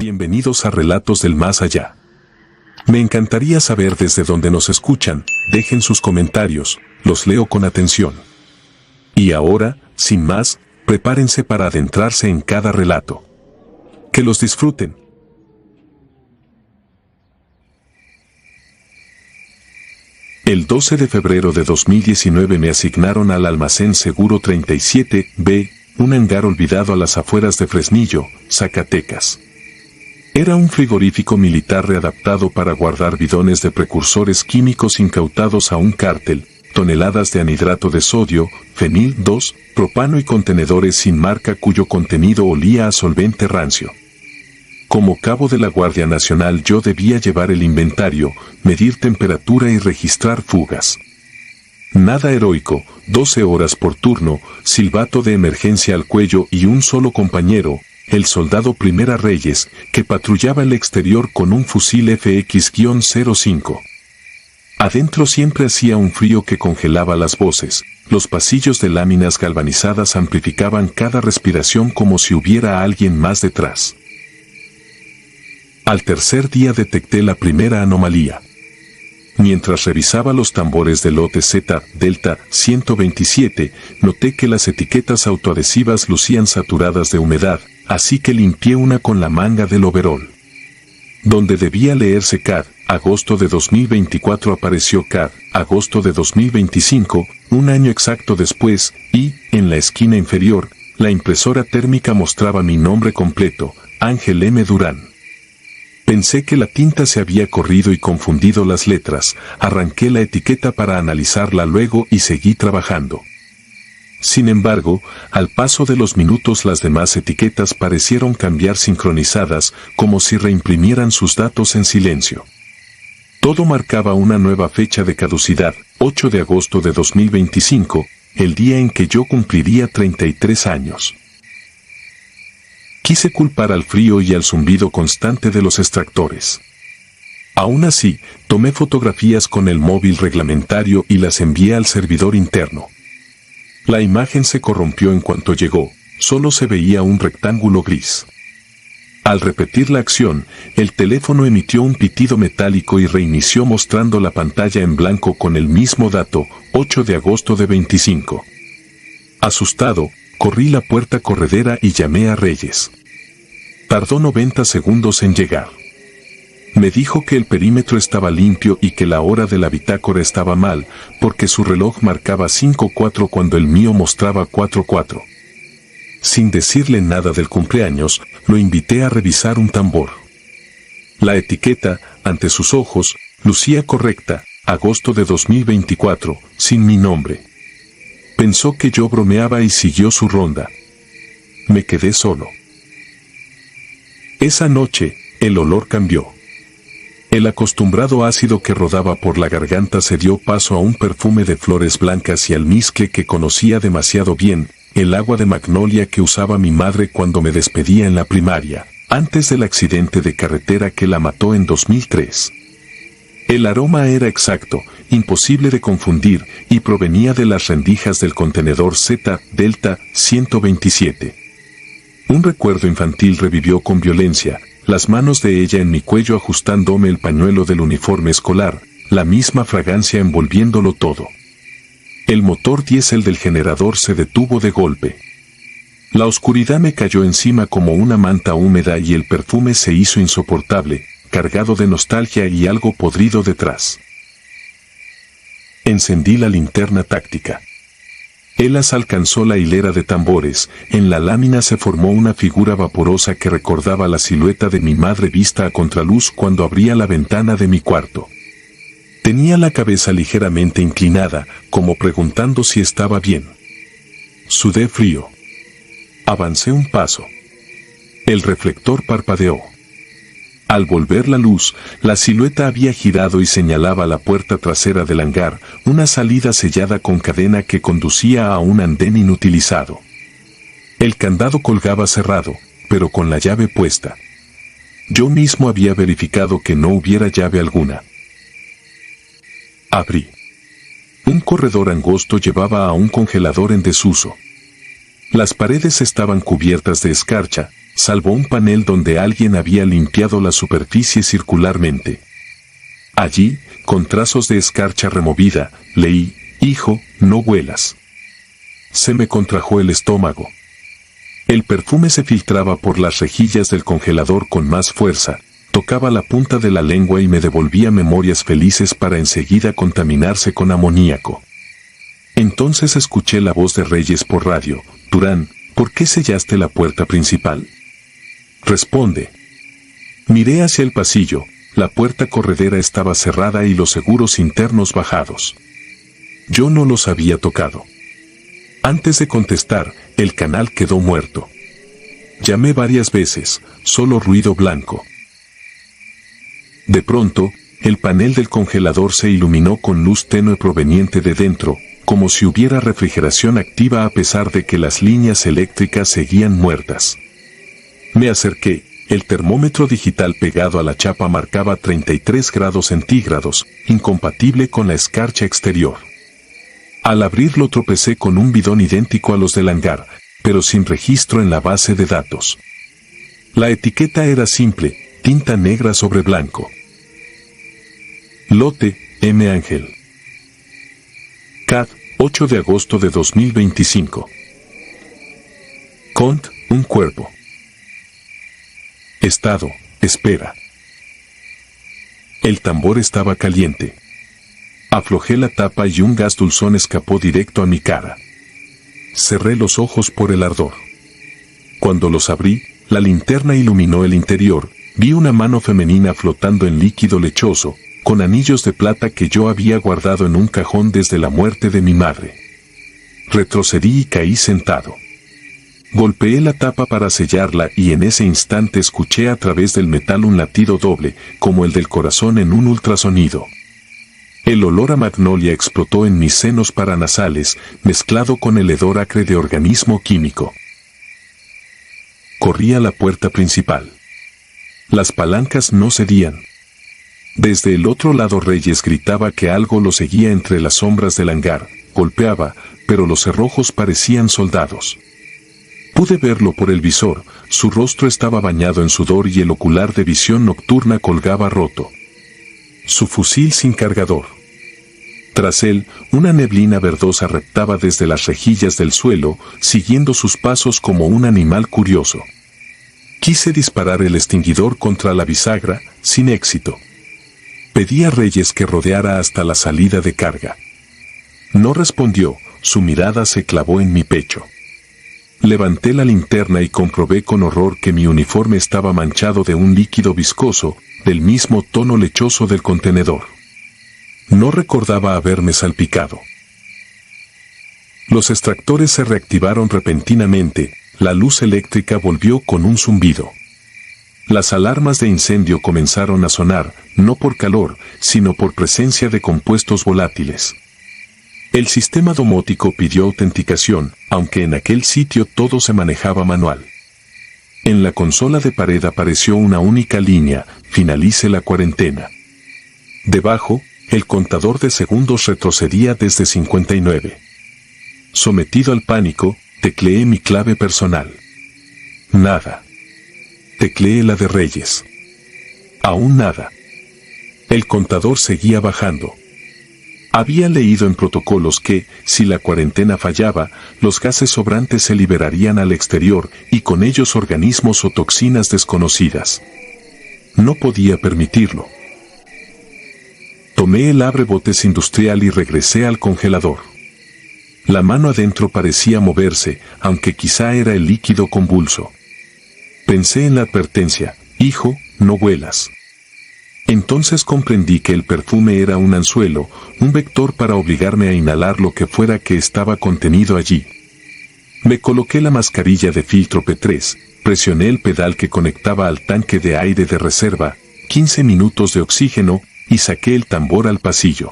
Bienvenidos a Relatos del Más Allá. Me encantaría saber desde dónde nos escuchan, dejen sus comentarios, los leo con atención. Y ahora, sin más, prepárense para adentrarse en cada relato. Que los disfruten. El 12 de febrero de 2019 me asignaron al almacén Seguro 37B, un hangar olvidado a las afueras de Fresnillo, Zacatecas. Era un frigorífico militar readaptado para guardar bidones de precursores químicos incautados a un cártel, toneladas de anhidrato de sodio, fenil 2, propano y contenedores sin marca cuyo contenido olía a solvente rancio. Como cabo de la Guardia Nacional yo debía llevar el inventario, medir temperatura y registrar fugas. Nada heroico, 12 horas por turno, silbato de emergencia al cuello y un solo compañero, el soldado Primera Reyes, que patrullaba el exterior con un fusil FX-05. Adentro siempre hacía un frío que congelaba las voces, los pasillos de láminas galvanizadas amplificaban cada respiración como si hubiera alguien más detrás. Al tercer día detecté la primera anomalía. Mientras revisaba los tambores del lote Z Delta 127, noté que las etiquetas autoadhesivas lucían saturadas de humedad, así que limpié una con la manga del overol. Donde debía leerse CAD, agosto de 2024 apareció CAD, agosto de 2025, un año exacto después, y, en la esquina inferior, la impresora térmica mostraba mi nombre completo, Ángel M. Durán. Pensé que la tinta se había corrido y confundido las letras, arranqué la etiqueta para analizarla luego y seguí trabajando. Sin embargo, al paso de los minutos las demás etiquetas parecieron cambiar sincronizadas, como si reimprimieran sus datos en silencio. Todo marcaba una nueva fecha de caducidad, 8 de agosto de 2025, el día en que yo cumpliría 33 años. Quise culpar al frío y al zumbido constante de los extractores. Aún así, tomé fotografías con el móvil reglamentario y las envié al servidor interno. La imagen se corrompió en cuanto llegó, solo se veía un rectángulo gris. Al repetir la acción, el teléfono emitió un pitido metálico y reinició mostrando la pantalla en blanco con el mismo dato, 8 de agosto de 25. Asustado, corrí la puerta corredera y llamé a Reyes. Tardó 90 segundos en llegar. Me dijo que el perímetro estaba limpio y que la hora de la bitácora estaba mal, porque su reloj marcaba 5:04 cuando el mío mostraba 4:04. Sin decirle nada del cumpleaños, lo invité a revisar un tambor. La etiqueta, ante sus ojos, lucía correcta, agosto de 2024, sin mi nombre. Pensó que yo bromeaba y siguió su ronda. Me quedé solo. Esa noche, el olor cambió. El acostumbrado ácido que rodaba por la garganta se dio paso a un perfume de flores blancas y almizcle que conocía demasiado bien, el agua de magnolia que usaba mi madre cuando me despedía en la primaria, antes del accidente de carretera que la mató en 2003. El aroma era exacto, imposible de confundir, y provenía de las rendijas del contenedor Z Delta 127. Un recuerdo infantil revivió con violencia, las manos de ella en mi cuello ajustándome el pañuelo del uniforme escolar, la misma fragancia envolviéndolo todo. El motor diésel del generador se detuvo de golpe. La oscuridad me cayó encima como una manta húmeda y el perfume se hizo insoportable, cargado de nostalgia y algo podrido detrás. Encendí la linterna táctica. Elas alcanzó la hilera de tambores, en la lámina se formó una figura vaporosa que recordaba la silueta de mi madre vista a contraluz cuando abría la ventana de mi cuarto. Tenía la cabeza ligeramente inclinada, como preguntando si estaba bien. Sudé frío. Avancé un paso. El reflector parpadeó. Al volver la luz, la silueta había girado y señalaba la puerta trasera del hangar, una salida sellada con cadena que conducía a un andén inutilizado. El candado colgaba cerrado, pero con la llave puesta. Yo mismo había verificado que no hubiera llave alguna. Abrí. Un corredor angosto llevaba a un congelador en desuso. Las paredes estaban cubiertas de escarcha, salvo un panel donde alguien había limpiado la superficie circularmente. Allí, con trazos de escarcha removida, leí: hijo, no huelas. Se me contrajo el estómago. El perfume se filtraba por las rejillas del congelador con más fuerza, tocaba la punta de la lengua y me devolvía memorias felices para enseguida contaminarse con amoníaco. Entonces escuché la voz de Reyes por radio: Durán, ¿por qué sellaste la puerta principal? Responde. Miré hacia el pasillo, la puerta corredera estaba cerrada y los seguros internos bajados. Yo no los había tocado. Antes de contestar, el canal quedó muerto. Llamé varias veces, solo ruido blanco. De pronto, el panel del congelador se iluminó con luz tenue proveniente de dentro, como si hubiera refrigeración activa a pesar de que las líneas eléctricas seguían muertas. Me acerqué, el termómetro digital pegado a la chapa marcaba 33 grados centígrados, incompatible con la escarcha exterior. Al abrirlo tropecé con un bidón idéntico a los del hangar, pero sin registro en la base de datos. La etiqueta era simple, tinta negra sobre blanco. Lote, M. Ángel. CAD, 8 de agosto de 2025. Cont, un cuerpo. Estado, espera. El tambor estaba caliente. Aflojé la tapa y un gas dulzón escapó directo a mi cara. Cerré los ojos por el ardor. Cuando los abrí, la linterna iluminó el interior, vi una mano femenina flotando en líquido lechoso, con anillos de plata que yo había guardado en un cajón desde la muerte de mi madre. Retrocedí y caí sentado. Golpeé la tapa para sellarla y en ese instante escuché a través del metal un latido doble, como el del corazón en un ultrasonido. El olor a magnolia explotó en mis senos paranasales, mezclado con el hedor acre de organismo químico. Corrí a la puerta principal. Las palancas no cedían. Desde el otro lado Reyes gritaba que algo lo seguía entre las sombras del hangar, golpeaba, pero los cerrojos parecían soldados. Pude verlo por el visor, su rostro estaba bañado en sudor y el ocular de visión nocturna colgaba roto. Su fusil sin cargador. Tras él, una neblina verdosa reptaba desde las rejillas del suelo, siguiendo sus pasos como un animal curioso. Quise disparar el extinguidor contra la bisagra, sin éxito. Pedí a Reyes que rodeara hasta la salida de carga. No respondió, su mirada se clavó en mi pecho. Levanté la linterna y comprobé con horror que mi uniforme estaba manchado de un líquido viscoso, del mismo tono lechoso del contenedor. No recordaba haberme salpicado. Los extractores se reactivaron repentinamente, la luz eléctrica volvió con un zumbido. Las alarmas de incendio comenzaron a sonar, no por calor, sino por presencia de compuestos volátiles. El sistema domótico pidió autenticación, aunque en aquel sitio todo se manejaba manual. En la consola de pared apareció una única línea: finalice la cuarentena. Debajo, el contador de segundos retrocedía desde 59. Sometido al pánico, tecleé mi clave personal. Nada. Tecleé la de Reyes. Aún nada. El contador seguía bajando. Había leído en protocolos que, si la cuarentena fallaba, los gases sobrantes se liberarían al exterior y con ellos organismos o toxinas desconocidas. No podía permitirlo. Tomé el abrebotes industrial y regresé al congelador. La mano adentro parecía moverse, aunque quizá era el líquido convulso. Pensé en la advertencia: hijo, no huelas. Entonces comprendí que el perfume era un anzuelo, un vector para obligarme a inhalar lo que fuera que estaba contenido allí. Me coloqué la mascarilla de filtro P3, presioné el pedal que conectaba al tanque de aire de reserva, 15 minutos de oxígeno, y saqué el tambor al pasillo.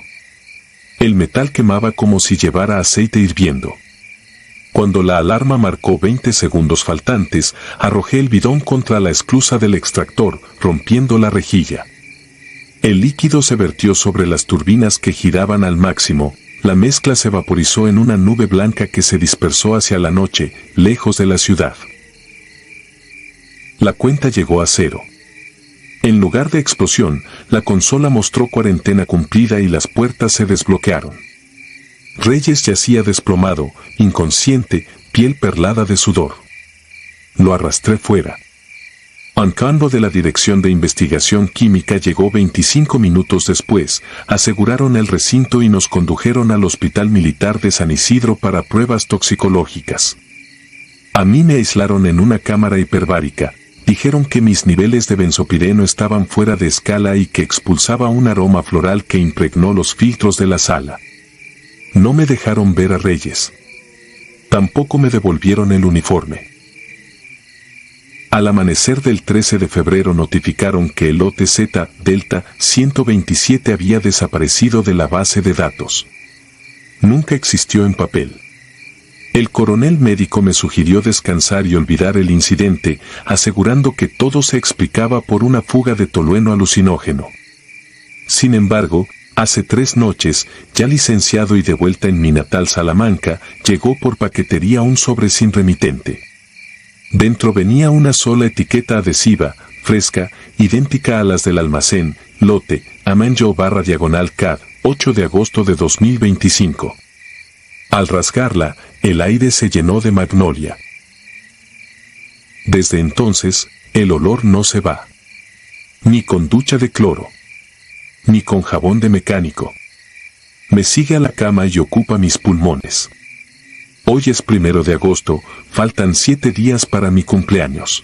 El metal quemaba como si llevara aceite hirviendo. Cuando la alarma marcó 20 segundos faltantes, arrojé el bidón contra la esclusa del extractor, rompiendo la rejilla. El líquido se vertió sobre las turbinas que giraban al máximo, la mezcla se vaporizó en una nube blanca que se dispersó hacia la noche, lejos de la ciudad. La cuenta llegó a 0. En lugar de explosión, la consola mostró cuarentena cumplida y las puertas se desbloquearon. Reyes yacía desplomado, inconsciente, piel perlada de sudor. Lo arrastré fuera. Un carro de la Dirección de Investigación Química llegó 25 minutos después, aseguraron el recinto y nos condujeron al Hospital Militar de San Isidro para pruebas toxicológicas. A mí me aislaron en una cámara hiperbárica, dijeron que mis niveles de benzopireno estaban fuera de escala y que expulsaba un aroma floral que impregnó los filtros de la sala. No me dejaron ver a Reyes. Tampoco me devolvieron el uniforme. Al amanecer del 13 de febrero notificaron que el OTZ Delta 127 había desaparecido de la base de datos. Nunca existió en papel. El coronel médico me sugirió descansar y olvidar el incidente, asegurando que todo se explicaba por una fuga de tolueno alucinógeno. Sin embargo, hace 3 noches, ya licenciado y de vuelta en mi natal Salamanca, llegó por paquetería un sobre sin remitente. Dentro venía una sola etiqueta adhesiva, fresca, idéntica a las del almacén, lote, Amenjo/CAD, 8 de agosto de 2025. Al rasgarla, el aire se llenó de magnolia. Desde entonces, el olor no se va. Ni con ducha de cloro. Ni con jabón de mecánico. Me sigue a la cama y ocupa mis pulmones. Hoy es 1 de agosto, faltan 7 días para mi cumpleaños.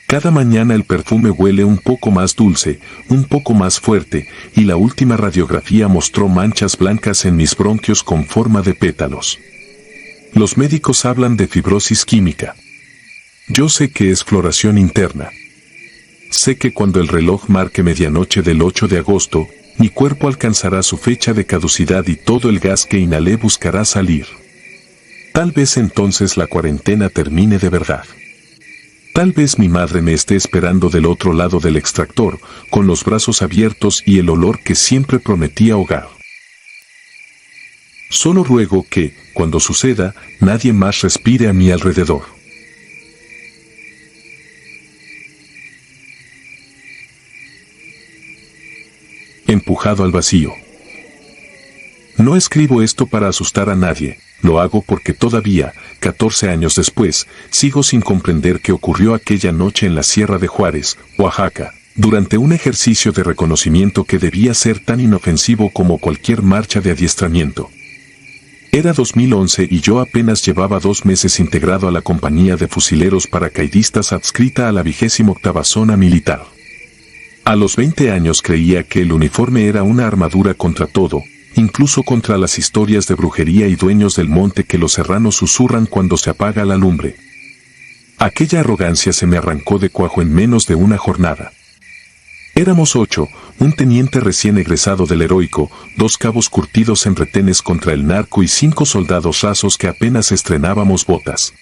Cada mañana el perfume huele un poco más dulce, un poco más fuerte, y la última radiografía mostró manchas blancas en mis bronquios con forma de pétalos. Los médicos hablan de fibrosis química. Yo sé que es floración interna. Sé que cuando el reloj marque medianoche del 8 de agosto, mi cuerpo alcanzará su fecha de caducidad y todo el gas que inhalé buscará salir. Tal vez entonces la cuarentena termine de verdad. Tal vez mi madre me esté esperando del otro lado del extractor, con los brazos abiertos y el olor que siempre prometía ahogar. Solo ruego que, cuando suceda, nadie más respire a mi alrededor. Empujado al vacío. No escribo esto para asustar a nadie. Lo hago porque todavía, 14 años después, sigo sin comprender qué ocurrió aquella noche en la Sierra de Juárez, Oaxaca, durante un ejercicio de reconocimiento que debía ser tan inofensivo como cualquier marcha de adiestramiento. Era 2011 y yo apenas llevaba 2 meses integrado a la compañía de fusileros paracaidistas adscrita a la 28ª Zona Militar. A los 20 años creía que el uniforme era una armadura contra todo, incluso contra las historias de brujería y dueños del monte que los serranos susurran cuando se apaga la lumbre. Aquella arrogancia se me arrancó de cuajo en menos de una jornada. Éramos 8, un teniente recién egresado del heroico, 2 cabos curtidos en retenes contra el narco y 5 soldados rasos que apenas estrenábamos botas.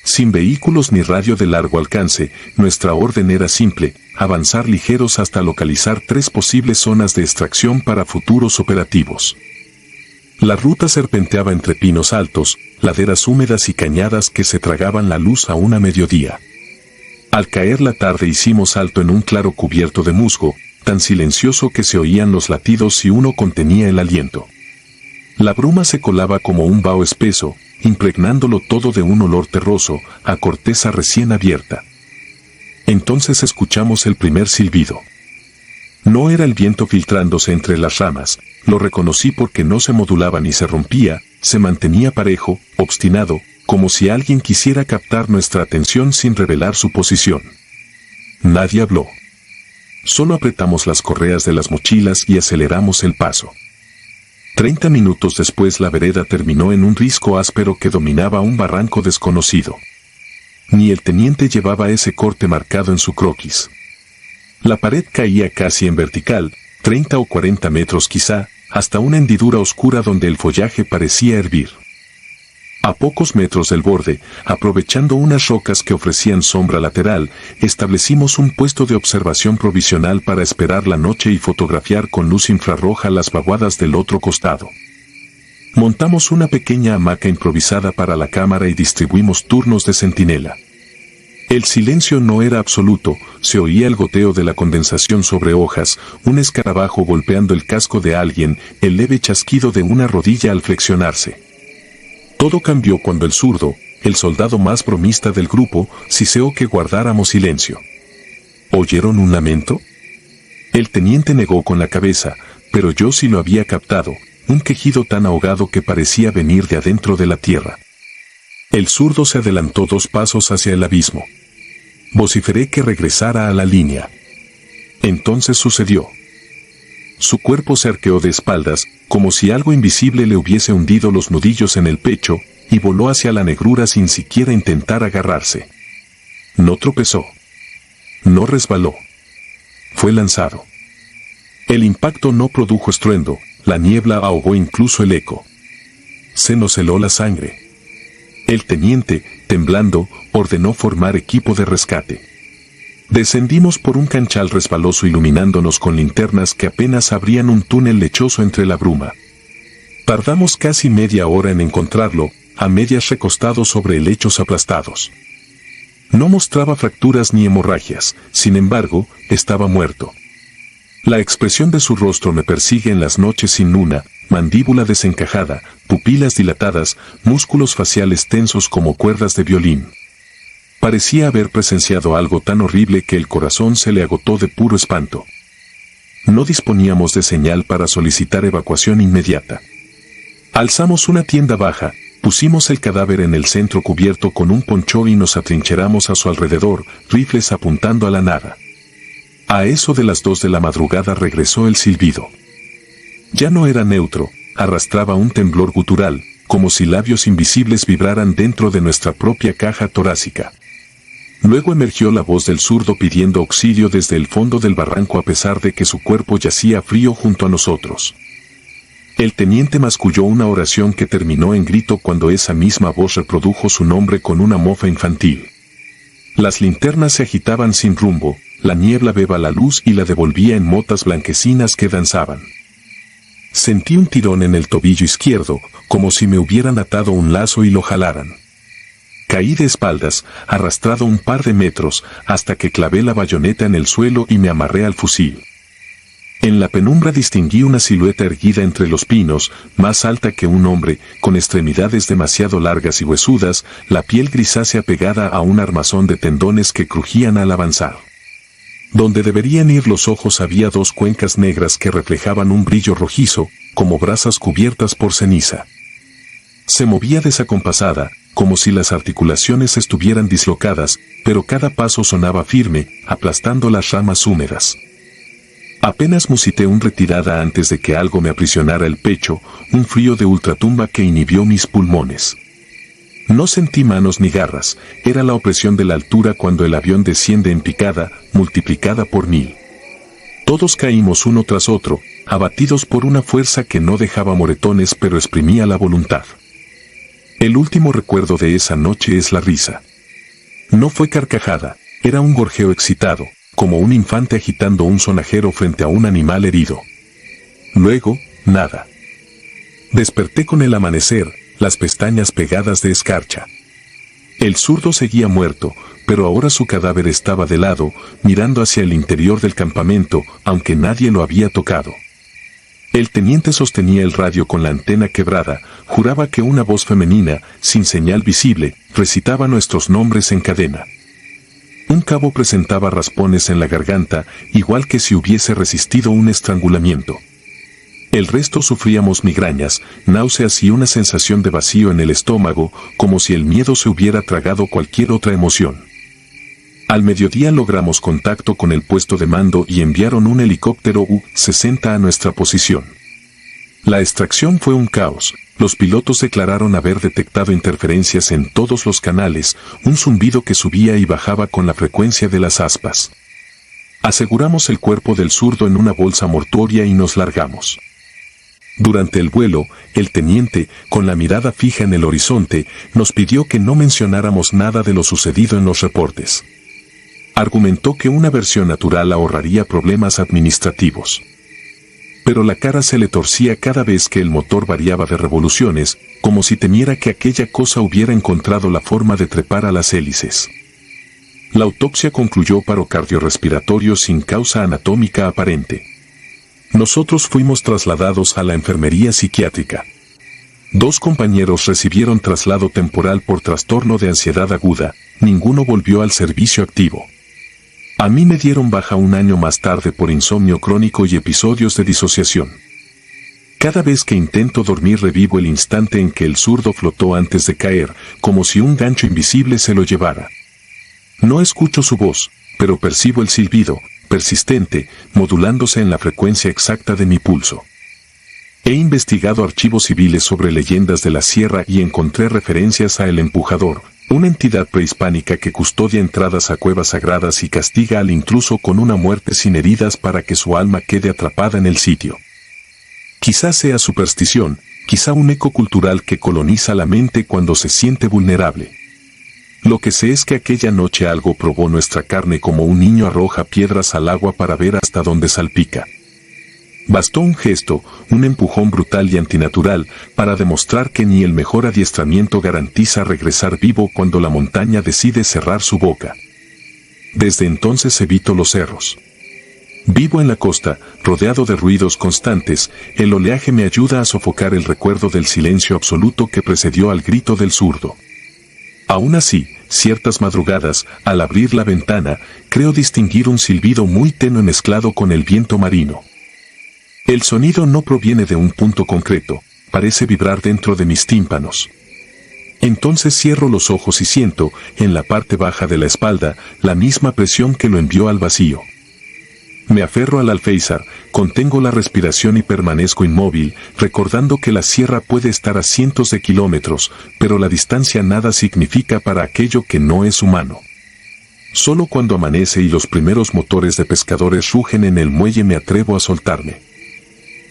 Sin vehículos ni radio de largo alcance, nuestra orden era simple: avanzar ligeros hasta localizar 3 posibles zonas de extracción para futuros operativos. La ruta serpenteaba entre pinos altos, laderas húmedas y cañadas que se tragaban la luz aún a mediodía. Al caer la tarde hicimos alto en un claro cubierto de musgo, tan silencioso que se oían los latidos y uno contenía el aliento. La bruma se colaba como un vaho espeso, impregnándolo todo de un olor terroso, a corteza recién abierta. Entonces escuchamos el primer silbido. No era el viento filtrándose entre las ramas, lo reconocí porque no se modulaba ni se rompía, se mantenía parejo, obstinado, como si alguien quisiera captar nuestra atención sin revelar su posición. Nadie habló. Solo apretamos las correas de las mochilas y aceleramos el paso. 30 minutos después la vereda terminó en un risco áspero que dominaba un barranco desconocido. Ni el teniente llevaba ese corte marcado en su croquis. La pared caía casi en vertical, 30 o 40 metros quizá, hasta una hendidura oscura donde el follaje parecía hervir. A pocos metros del borde, aprovechando unas rocas que ofrecían sombra lateral, establecimos un puesto de observación provisional para esperar la noche y fotografiar con luz infrarroja las vaguadas del otro costado. Montamos una pequeña hamaca improvisada para la cámara y distribuimos turnos de centinela. El silencio no era absoluto, se oía el goteo de la condensación sobre hojas, un escarabajo golpeando el casco de alguien, el leve chasquido de una rodilla al flexionarse. Todo cambió cuando el zurdo, el soldado más bromista del grupo, siseó que guardáramos silencio. ¿Oyeron un lamento? El teniente negó con la cabeza, pero yo sí lo había captado, un quejido tan ahogado que parecía venir de adentro de la tierra. El zurdo se adelantó 2 pasos hacia el abismo. Vociferé que regresara a la línea. Entonces sucedió. Su cuerpo se arqueó de espaldas, como si algo invisible le hubiese hundido los nudillos en el pecho, y voló hacia la negrura sin siquiera intentar agarrarse. No tropezó. No resbaló. Fue lanzado. El impacto no produjo estruendo, la niebla ahogó incluso el eco. Se nos heló la sangre. El teniente, temblando, ordenó formar equipo de rescate. Descendimos por un canchal resbaloso iluminándonos con linternas que apenas abrían un túnel lechoso entre la bruma. Tardamos casi media hora en encontrarlo, a medias recostado sobre helechos aplastados. No mostraba fracturas ni hemorragias, sin embargo, estaba muerto. La expresión de su rostro me persigue en las noches sin luna, mandíbula desencajada, pupilas dilatadas, músculos faciales tensos como cuerdas de violín. Parecía haber presenciado algo tan horrible que el corazón se le agotó de puro espanto. No disponíamos de señal para solicitar evacuación inmediata. Alzamos una tienda baja, pusimos el cadáver en el centro cubierto con un poncho y nos atrincheramos a su alrededor, rifles apuntando a la nada. A eso de las 2 de la madrugada regresó el silbido. Ya no era neutro, arrastraba un temblor gutural, como si labios invisibles vibraran dentro de nuestra propia caja torácica. Luego emergió la voz del zurdo pidiendo auxilio desde el fondo del barranco a pesar de que su cuerpo yacía frío junto a nosotros. El teniente masculló una oración que terminó en grito cuando esa misma voz reprodujo su nombre con una mofa infantil. Las linternas se agitaban sin rumbo, la niebla beba la luz y la devolvía en motas blanquecinas que danzaban. Sentí un tirón en el tobillo izquierdo, como si me hubieran atado un lazo y lo jalaran. Caí de espaldas, arrastrado un par de metros, hasta que clavé la bayoneta en el suelo y me amarré al fusil. En la penumbra distinguí una silueta erguida entre los pinos, más alta que un hombre, con extremidades demasiado largas y huesudas, la piel grisácea pegada a un armazón de tendones que crujían al avanzar. Donde deberían ir los ojos había 2 cuencas negras que reflejaban un brillo rojizo, como brasas cubiertas por ceniza. Se movía desacompasada, como si las articulaciones estuvieran dislocadas, pero cada paso sonaba firme, aplastando las ramas húmedas. Apenas musité un retirada antes de que algo me aprisionara el pecho, un frío de ultratumba que inhibió mis pulmones. No sentí manos ni garras, era la opresión de la altura cuando el avión desciende en picada, multiplicada por 1000. Todos caímos uno tras otro, abatidos por una fuerza que no dejaba moretones pero exprimía la voluntad. El último recuerdo de esa noche es la risa. No fue carcajada, era un gorjeo excitado, como un infante agitando un sonajero frente a un animal herido. Luego, nada. Desperté con el amanecer, las pestañas pegadas de escarcha. El zurdo seguía muerto, pero ahora su cadáver estaba de lado, mirando hacia el interior del campamento, aunque nadie lo había tocado. El teniente sostenía el radio con la antena quebrada, juraba que una voz femenina, sin señal visible, recitaba nuestros nombres en cadena. Un cabo presentaba raspones en la garganta, igual que si hubiese resistido un estrangulamiento. El resto sufríamos migrañas, náuseas y una sensación de vacío en el estómago, como si el miedo se hubiera tragado cualquier otra emoción. Al mediodía logramos contacto con el puesto de mando y enviaron un helicóptero U-60 a nuestra posición. La extracción fue un caos. Los pilotos declararon haber detectado interferencias en todos los canales, un zumbido que subía y bajaba con la frecuencia de las aspas. Aseguramos el cuerpo del zurdo en una bolsa mortuoria y nos largamos. Durante el vuelo, el teniente, con la mirada fija en el horizonte, nos pidió que no mencionáramos nada de lo sucedido en los reportes. Argumentó que una versión natural ahorraría problemas administrativos. pero la cara se le torcía cada vez que el motor variaba de revoluciones, como si temiera que aquella cosa hubiera encontrado la forma de trepar a las hélices. La autopsia concluyó paro cardiorrespiratorio sin causa anatómica aparente. Nosotros fuimos trasladados a la enfermería psiquiátrica. 2 compañeros recibieron traslado temporal por trastorno de ansiedad aguda, ninguno volvió al servicio activo. A mí me dieron baja un año más tarde por insomnio crónico y episodios de disociación. Cada vez que intento dormir revivo el instante en que el zurdo flotó antes de caer, como si un gancho invisible se lo llevara. No escucho su voz, pero percibo el silbido, persistente, modulándose en la frecuencia exacta de mi pulso. He investigado archivos civiles sobre leyendas de la sierra y encontré referencias a El Empujador, una entidad prehispánica que custodia entradas a cuevas sagradas y castiga al intruso con una muerte sin heridas para que su alma quede atrapada en el sitio. Quizá sea superstición, quizá un eco cultural que coloniza la mente cuando se siente vulnerable. Lo que sé es que aquella noche algo probó nuestra carne como un niño arroja piedras al agua para ver hasta dónde salpica. Bastó un gesto, un empujón brutal y antinatural, para demostrar que ni el mejor adiestramiento garantiza regresar vivo cuando la montaña decide cerrar su boca. Desde entonces evito los cerros. Vivo en la costa, rodeado de ruidos constantes, el oleaje me ayuda a sofocar el recuerdo del silencio absoluto que precedió al grito del zurdo. Aún así, ciertas madrugadas, al abrir la ventana, creo distinguir un silbido muy tenue mezclado con el viento marino. El sonido no proviene de un punto concreto, parece vibrar dentro de mis tímpanos. Entonces cierro los ojos y siento, en la parte baja de la espalda, la misma presión que lo envió al vacío. Me aferro al alféizar, contengo la respiración y permanezco inmóvil, recordando que la sierra puede estar a cientos de kilómetros, pero la distancia nada significa para aquello que no es humano. Solo cuando amanece y los primeros motores de pescadores rugen en el muelle me atrevo a soltarme.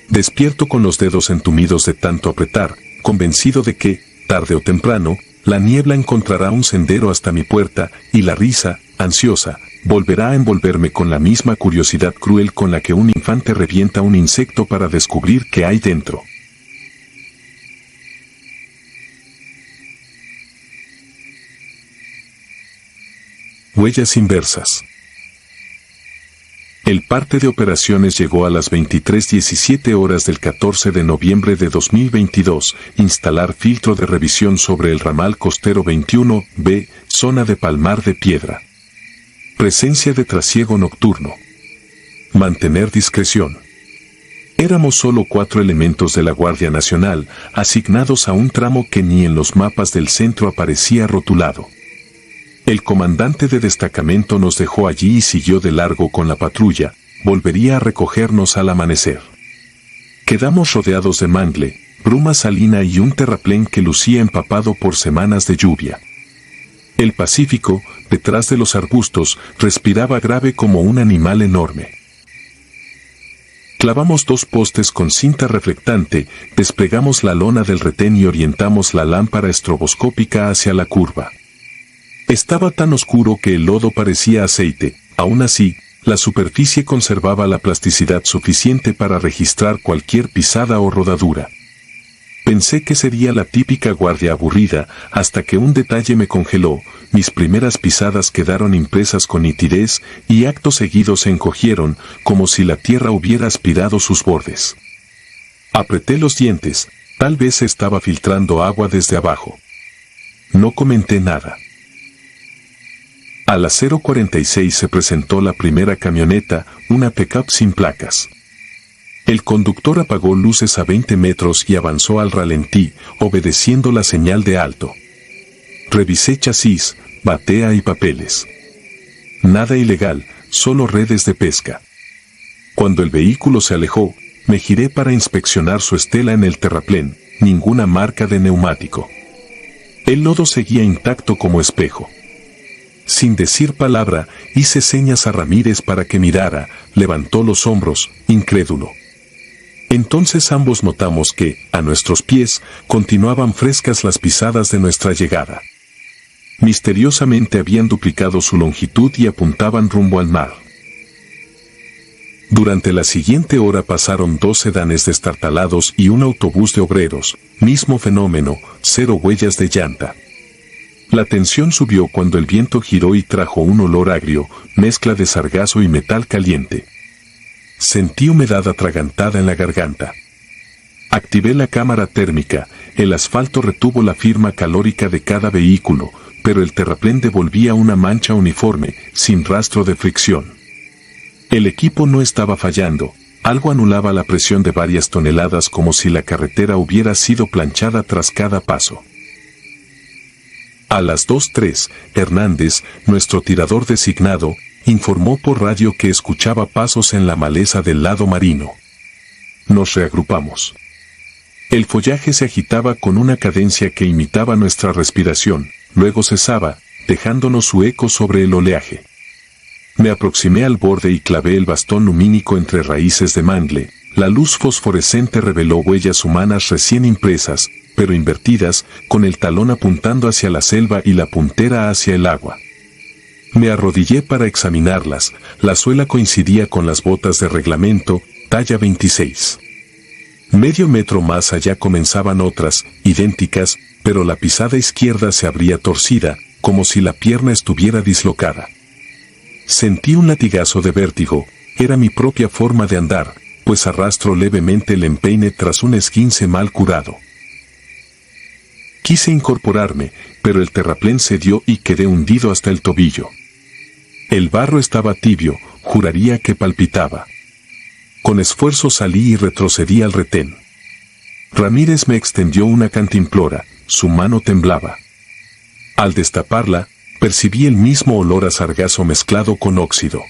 Despierto con los dedos entumidos de tanto apretar, convencido de que, tarde o temprano, la niebla encontrará un sendero hasta mi puerta, y la risa, ansiosa, volverá a envolverme con la misma curiosidad cruel con la que un infante revienta un insecto para descubrir qué hay dentro. Huellas inversas. El parte de operaciones llegó a las 23:17 horas del 14 de noviembre de 2022, instalar filtro de revisión sobre el ramal costero 21B, zona de Palmar de Piedra. Presencia de trasiego nocturno. Mantener discreción. Éramos solo 4 elementos de la Guardia Nacional, asignados a un tramo que ni en los mapas del centro aparecía rotulado. El comandante de destacamento nos dejó allí y siguió de largo con la patrulla, volvería a recogernos al amanecer. Quedamos rodeados de mangle, bruma salina y un terraplén que lucía empapado por semanas de lluvia. El Pacífico, detrás de los arbustos, respiraba grave como un animal enorme. Clavamos 2 postes con cinta reflectante, desplegamos la lona del retén y orientamos la lámpara estroboscópica hacia la curva. Estaba tan oscuro que el lodo parecía aceite, aún así, la superficie conservaba la plasticidad suficiente para registrar cualquier pisada o rodadura. Pensé que sería la típica guardia aburrida, hasta que un detalle me congeló, mis primeras pisadas quedaron impresas con nitidez y acto seguido se encogieron, como si la tierra hubiera aspirado sus bordes. Apreté los dientes, tal vez se estaba filtrando agua desde abajo. No comenté nada. A las 0:46 se presentó la primera camioneta, una pick-up sin placas. El conductor apagó luces a 20 metros y avanzó al ralentí, obedeciendo la señal de alto. Revisé chasis, batea y papeles. Nada ilegal, solo redes de pesca. Cuando el vehículo se alejó, me giré para inspeccionar su estela en el terraplén, ninguna marca de neumático. El lodo seguía intacto como espejo. Sin decir palabra, hice señas a Ramírez para que mirara, levantó los hombros, incrédulo. Entonces ambos notamos que, a nuestros pies, continuaban frescas las pisadas de nuestra llegada. Misteriosamente habían duplicado su longitud y apuntaban rumbo al mar. Durante la siguiente hora pasaron 2 sedanes destartalados y un autobús de obreros, mismo fenómeno, 0 huellas de llanta. La tensión subió cuando el viento giró y trajo un olor agrio, mezcla de sargazo y metal caliente. Sentí humedad atragantada en la garganta. Activé la cámara térmica, el asfalto retuvo la firma calórica de cada vehículo, pero el terraplén devolvía una mancha uniforme, sin rastro de fricción. El equipo no estaba fallando, algo anulaba la presión de varias toneladas como si la carretera hubiera sido planchada tras cada paso. A las 2:03, Hernández, nuestro tirador designado, informó por radio que escuchaba pasos en la maleza del lado marino. Nos reagrupamos. El follaje se agitaba con una cadencia que imitaba nuestra respiración, luego cesaba, dejándonos su eco sobre el oleaje. Me aproximé al borde y clavé el bastón lumínico entre raíces de mangle. La luz fosforescente reveló huellas humanas recién impresas, pero invertidas, con el talón apuntando hacia la selva y la puntera hacia el agua. Me arrodillé para examinarlas, la suela coincidía con las botas de reglamento, talla 26. Medio metro más allá comenzaban otras, idénticas, pero la pisada izquierda se abría torcida, como si la pierna estuviera dislocada. Sentí un latigazo de vértigo, era mi propia forma de andar, pues arrastro levemente el empeine tras un esguince mal curado. Quise incorporarme, pero el terraplén cedió y quedé hundido hasta el tobillo. El barro estaba tibio, juraría que palpitaba. Con esfuerzo salí y retrocedí al retén. Ramírez me extendió una cantimplora, su mano temblaba. Al destaparla, percibí el mismo olor a sargazo mezclado con óxido.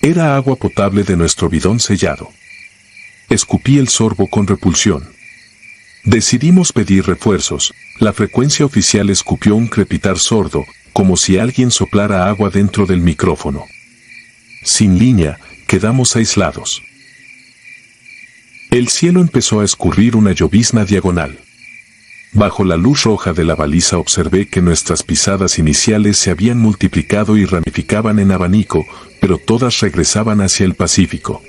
Era agua potable de nuestro bidón sellado. Escupí el sorbo con repulsión. Decidimos pedir refuerzos. La frecuencia oficial escupió un crepitar sordo, como si alguien soplara agua dentro del micrófono. Sin línea, quedamos aislados. El cielo empezó a escurrir una llovizna diagonal. Bajo la luz roja de la baliza observé que nuestras pisadas iniciales se habían multiplicado y ramificaban en abanico, pero todas regresaban hacia el Pacífico.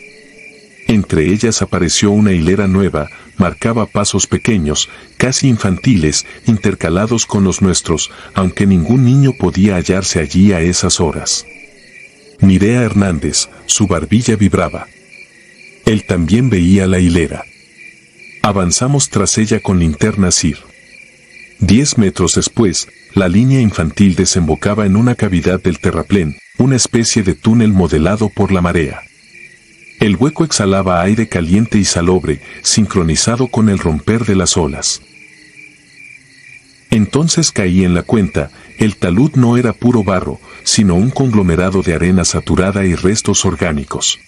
Entre ellas apareció una hilera nueva, marcaba pasos pequeños, casi infantiles, intercalados con los nuestros, aunque ningún niño podía hallarse allí a esas horas. Miré a Hernández, su barbilla vibraba. Él también veía la hilera. Avanzamos tras ella con linterna CIR. 10 metros después, la línea infantil desembocaba en una cavidad del terraplén, una especie de túnel modelado por la marea. El hueco exhalaba aire caliente y salobre, sincronizado con el romper de las olas. Entonces caí en la cuenta, el talud no era puro barro, sino un conglomerado de arena saturada y restos orgánicos.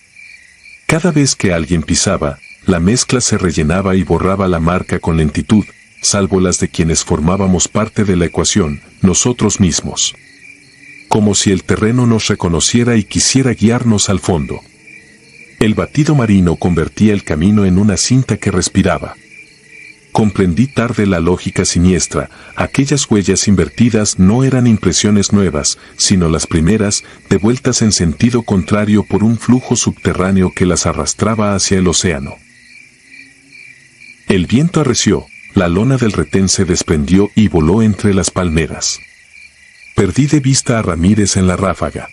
Cada vez que alguien pisaba, la mezcla se rellenaba y borraba la marca con lentitud, salvo las de quienes formábamos parte de la ecuación, nosotros mismos. Como si el terreno nos reconociera y quisiera guiarnos al fondo. El batido marino convertía el camino en una cinta que respiraba. Comprendí tarde la lógica siniestra, aquellas huellas invertidas no eran impresiones nuevas, sino las primeras, devueltas en sentido contrario por un flujo subterráneo que las arrastraba hacia el océano. El viento arreció, la lona del retén se desprendió y voló entre las palmeras. Perdí de vista a Ramírez en la ráfaga.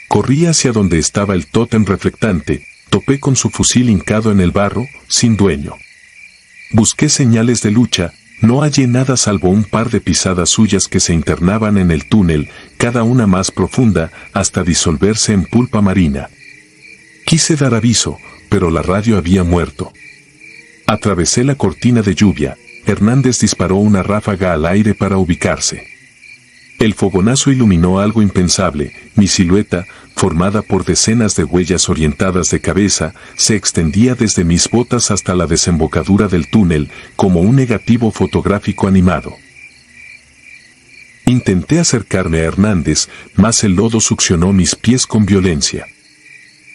Corrí hacia donde estaba el tótem reflectante, topé con su fusil hincado en el barro, sin dueño. Busqué señales de lucha, no hallé nada salvo un par de pisadas suyas que se internaban en el túnel, cada una más profunda, hasta disolverse en pulpa marina. Quise dar aviso, pero la radio había muerto. Atravesé la cortina de lluvia, Hernández disparó una ráfaga al aire para ubicarse. El fogonazo iluminó algo impensable, mi silueta, formada por decenas de huellas orientadas de cabeza, se extendía desde mis botas hasta la desembocadura del túnel, como un negativo fotográfico animado. Intenté acercarme a Hernández, mas el lodo succionó mis pies con violencia.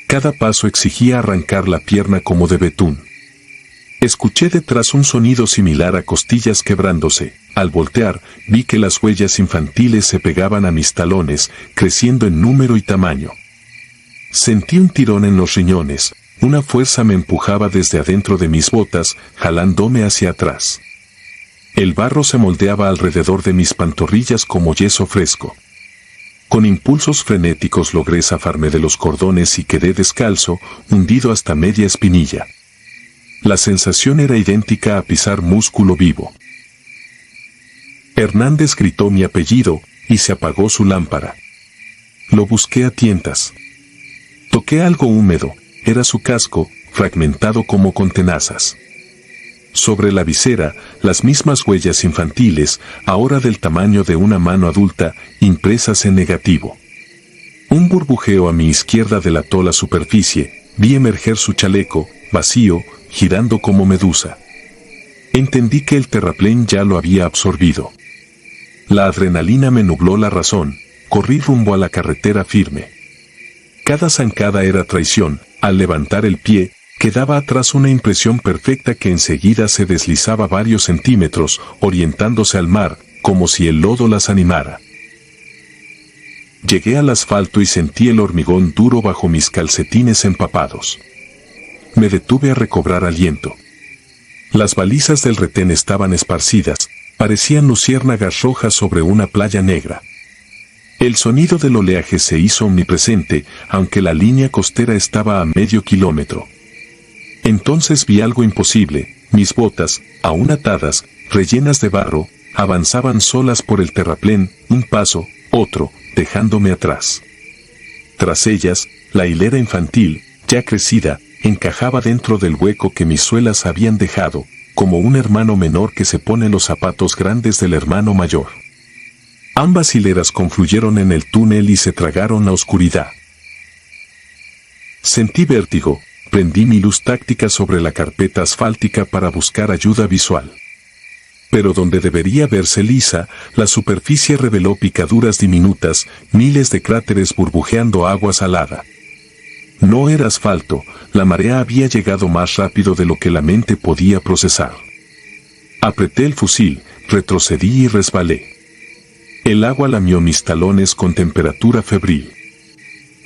Cada paso exigía arrancar la pierna como de betún. Escuché detrás un sonido similar a costillas quebrándose. Al voltear, vi que las huellas infantiles se pegaban a mis talones, creciendo en número y tamaño. Sentí un tirón en los riñones, una fuerza me empujaba desde adentro de mis botas, jalándome hacia atrás. El barro se moldeaba alrededor de mis pantorrillas como yeso fresco. Con impulsos frenéticos logré zafarme de los cordones y quedé descalzo, hundido hasta media espinilla. La sensación era idéntica a pisar músculo vivo. Hernández gritó mi apellido, y se apagó su lámpara. Lo busqué a tientas. Toqué algo húmedo, era su casco, fragmentado como con tenazas. Sobre la visera, las mismas huellas infantiles, ahora del tamaño de una mano adulta, impresas en negativo. Un burbujeo a mi izquierda delató la superficie, vi emerger su chaleco, vacío, girando como medusa. Entendí que el terraplén ya lo había absorbido. La adrenalina me nubló la razón, corrí rumbo a la carretera firme. Cada zancada era traición, al levantar el pie, quedaba atrás una impresión perfecta que enseguida se deslizaba varios centímetros, orientándose al mar, como si el lodo las animara. Llegué al asfalto y sentí el hormigón duro bajo mis calcetines empapados. Me detuve a recobrar aliento. Las balizas del retén estaban esparcidas, parecían luciérnagas rojas sobre una playa negra. El sonido del oleaje se hizo omnipresente, aunque la línea costera estaba a medio kilómetro. Entonces vi algo imposible, mis botas, aún atadas, rellenas de barro, avanzaban solas por el terraplén, un paso, otro, dejándome atrás. Tras ellas, la hilera infantil, ya crecida, encajaba dentro del hueco que mis suelas habían dejado, como un hermano menor que se pone los zapatos grandes del hermano mayor. Ambas hileras confluyeron en el túnel y se tragaron la oscuridad. Sentí vértigo, prendí mi luz táctica sobre la carpeta asfáltica para buscar ayuda visual. Pero donde debería verse lisa, la superficie reveló picaduras diminutas, miles de cráteres burbujeando agua salada. No era asfalto, la marea había llegado más rápido de lo que la mente podía procesar. Apreté el fusil, retrocedí y resbalé. El agua lamió mis talones con temperatura febril.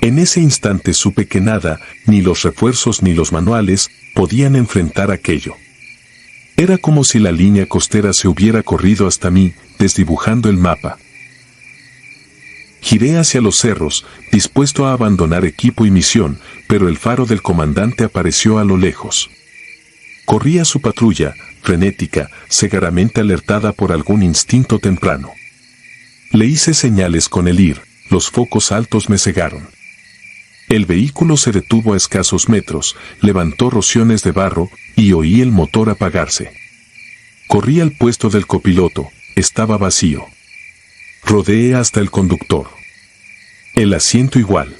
En ese instante supe que nada, ni los refuerzos ni los manuales, podían enfrentar aquello. Era como si la línea costera se hubiera corrido hasta mí, desdibujando el mapa. Giré hacia los cerros, dispuesto a abandonar equipo y misión, pero el faro del comandante apareció a lo lejos. Corría su patrulla, frenética, cegaramente alertada por algún instinto temprano. Le hice señales con el IR, los focos altos me cegaron. El vehículo se detuvo a escasos metros, levantó rociones de barro, y oí el motor apagarse. Corrí al puesto del copiloto, estaba vacío. Rodeé hasta el conductor. El asiento igual.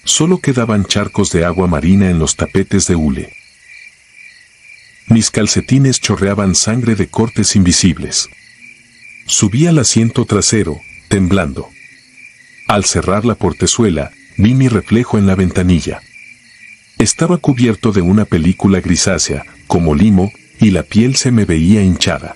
Solo quedaban charcos de agua marina en los tapetes de hule. Mis calcetines chorreaban sangre de cortes invisibles. Subí al asiento trasero, temblando. Al cerrar la portezuela, vi mi reflejo en la ventanilla. Estaba cubierto de una película grisácea, como limo, y la piel se me veía hinchada.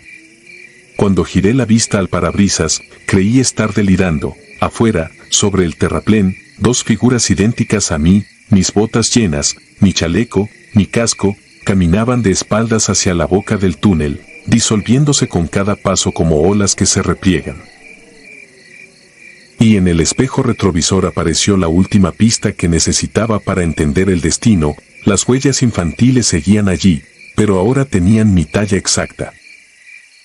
Cuando giré la vista al parabrisas, creí estar delirando. Afuera, sobre el terraplén, dos figuras idénticas a mí, mis botas llenas, mi chaleco, mi casco, caminaban de espaldas hacia la boca del túnel, disolviéndose con cada paso como olas que se repliegan. Y en el espejo retrovisor apareció la última pista que necesitaba para entender el destino. Las huellas infantiles seguían allí, pero ahora tenían mi talla exacta.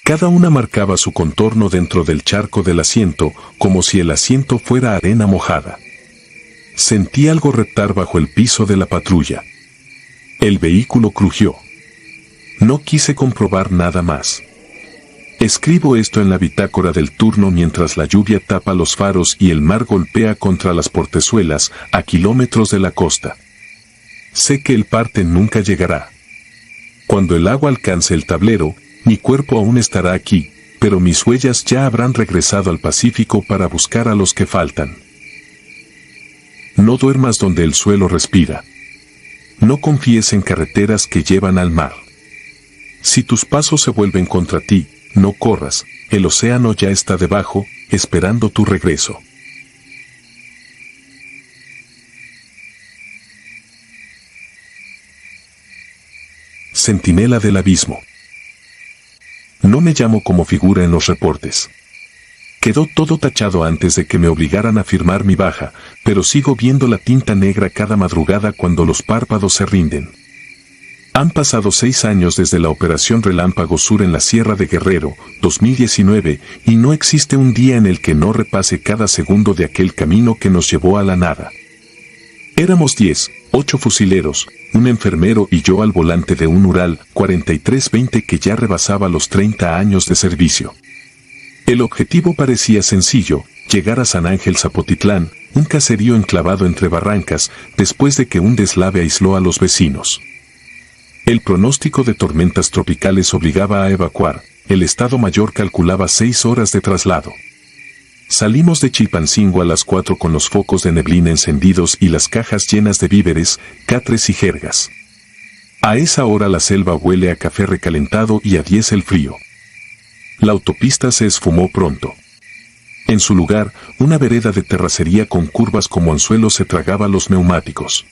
Cada una marcaba su contorno dentro del charco del asiento, como si el asiento fuera arena mojada. Sentí algo reptar bajo el piso de la patrulla. El vehículo crujió. No quise comprobar nada más. Escribo esto en la bitácora del turno mientras la lluvia tapa los faros y el mar golpea contra las portezuelas a kilómetros de la costa. Sé que el parte nunca llegará. Cuando el agua alcance el tablero, mi cuerpo aún estará aquí, pero mis huellas ya habrán regresado al Pacífico para buscar a los que faltan. No duermas donde el suelo respira. No confíes en carreteras que llevan al mar. Si tus pasos se vuelven contra ti, no corras, el océano ya está debajo, esperando tu regreso. centinela del abismo. No me llamo como figura en los reportes. Quedó todo tachado antes de que me obligaran a firmar mi baja, pero sigo viendo la tinta negra cada madrugada cuando los párpados se rinden. Han pasado 6 años desde la Operación Relámpago Sur en la Sierra de Guerrero, 2019, y no existe un día en el que no repase cada segundo de aquel camino que nos llevó a la nada. Éramos 10, 8 fusileros, un enfermero y yo al volante de un Ural 4320 que ya rebasaba los 30 años de servicio. El objetivo parecía sencillo, llegar a San Ángel Zapotitlán, un caserío enclavado entre barrancas, después de que un deslave aisló a los vecinos. El pronóstico de tormentas tropicales obligaba a evacuar, el Estado Mayor calculaba 6 horas de traslado. Salimos de Chilpancingo a las 4 con los focos de neblina encendidos y las cajas llenas de víveres, catres y jergas. A esa hora la selva huele a café recalentado y a 10 el frío. La autopista se esfumó pronto. En su lugar, una vereda de terracería con curvas como anzuelos se tragaba los neumáticos.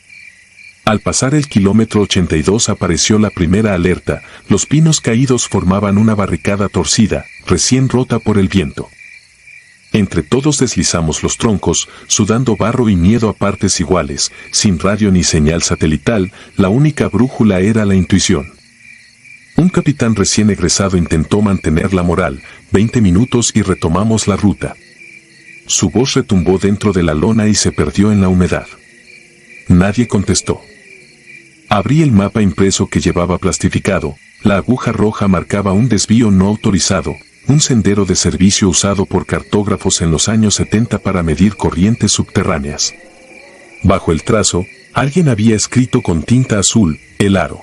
Al pasar el kilómetro 82 apareció la primera alerta, los pinos caídos formaban una barricada torcida, recién rota por el viento. Entre todos deslizamos los troncos, sudando barro y miedo a partes iguales, sin radio ni señal satelital, la única brújula era la intuición. Un capitán recién egresado intentó mantener la moral, 20 minutos y retomamos la ruta. Su voz retumbó dentro de la lona y se perdió en la humedad. Nadie contestó. Abrí el mapa impreso que llevaba plastificado, la aguja roja marcaba un desvío no autorizado, un sendero de servicio usado por cartógrafos en los años 70 para medir corrientes subterráneas. Bajo el trazo, alguien había escrito con tinta azul, el aro.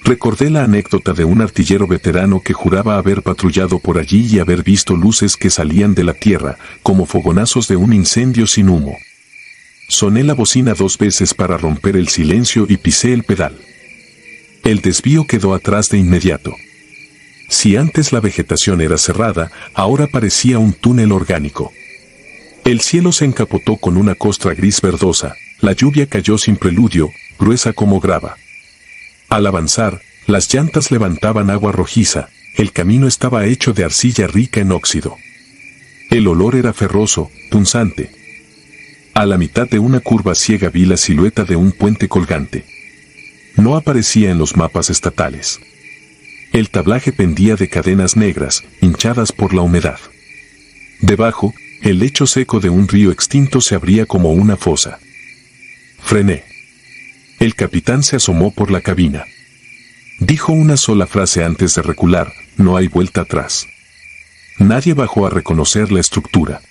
Recordé la anécdota de un artillero veterano que juraba haber patrullado por allí y haber visto luces que salían de la tierra, como fogonazos de un incendio sin humo. Soné la bocina 2 veces para romper el silencio y pisé el pedal. El desvío quedó atrás de inmediato. Si antes la vegetación era cerrada, ahora parecía un túnel orgánico. El cielo se encapotó con una costra gris verdosa, la lluvia cayó sin preludio, gruesa como grava. Al avanzar, las llantas levantaban agua rojiza, el camino estaba hecho de arcilla rica en óxido. El olor era ferroso, punzante. A la mitad de una curva ciega vi la silueta de un puente colgante. No aparecía en los mapas estatales. El tablaje pendía de cadenas negras, hinchadas por la humedad. Debajo, el lecho seco de un río extinto se abría como una fosa. Frené. El capitán se asomó por la cabina. Dijo una sola frase antes de recular, no hay vuelta atrás. Nadie bajó a reconocer la estructura.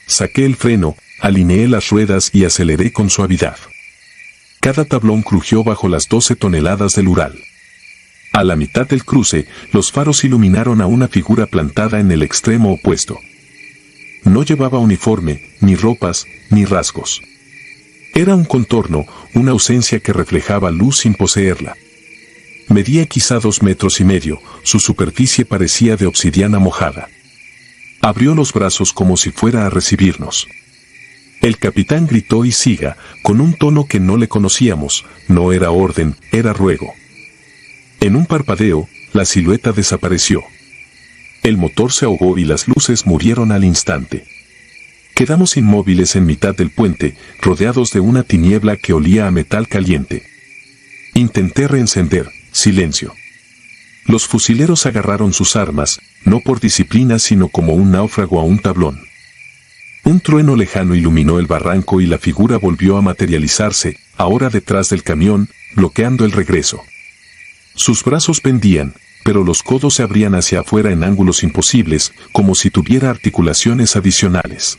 Saqué el freno, alineé las ruedas y aceleré con suavidad. Cada tablón crujió bajo las 12 toneladas del Ural. A la mitad del cruce, los faros iluminaron a una figura plantada en el extremo opuesto. No llevaba uniforme, ni ropas, ni rasgos. Era un contorno, una ausencia que reflejaba luz sin poseerla. Medía quizá 2,5 metros, su superficie parecía de obsidiana mojada. Abrió los brazos como si fuera a recibirnos. El capitán gritó y siga, con un tono que no le conocíamos, no era orden, era ruego. En un parpadeo, la silueta desapareció. El motor se ahogó y las luces murieron al instante. Quedamos inmóviles en mitad del puente, rodeados de una tiniebla que olía a metal caliente. Intenté reencender, silencio. Los fusileros agarraron sus armas, no por disciplina sino como un náufrago a un tablón. Un trueno lejano iluminó el barranco y la figura volvió a materializarse, ahora detrás del camión, bloqueando el regreso. Sus brazos pendían, pero los codos se abrían hacia afuera en ángulos imposibles, como si tuviera articulaciones adicionales.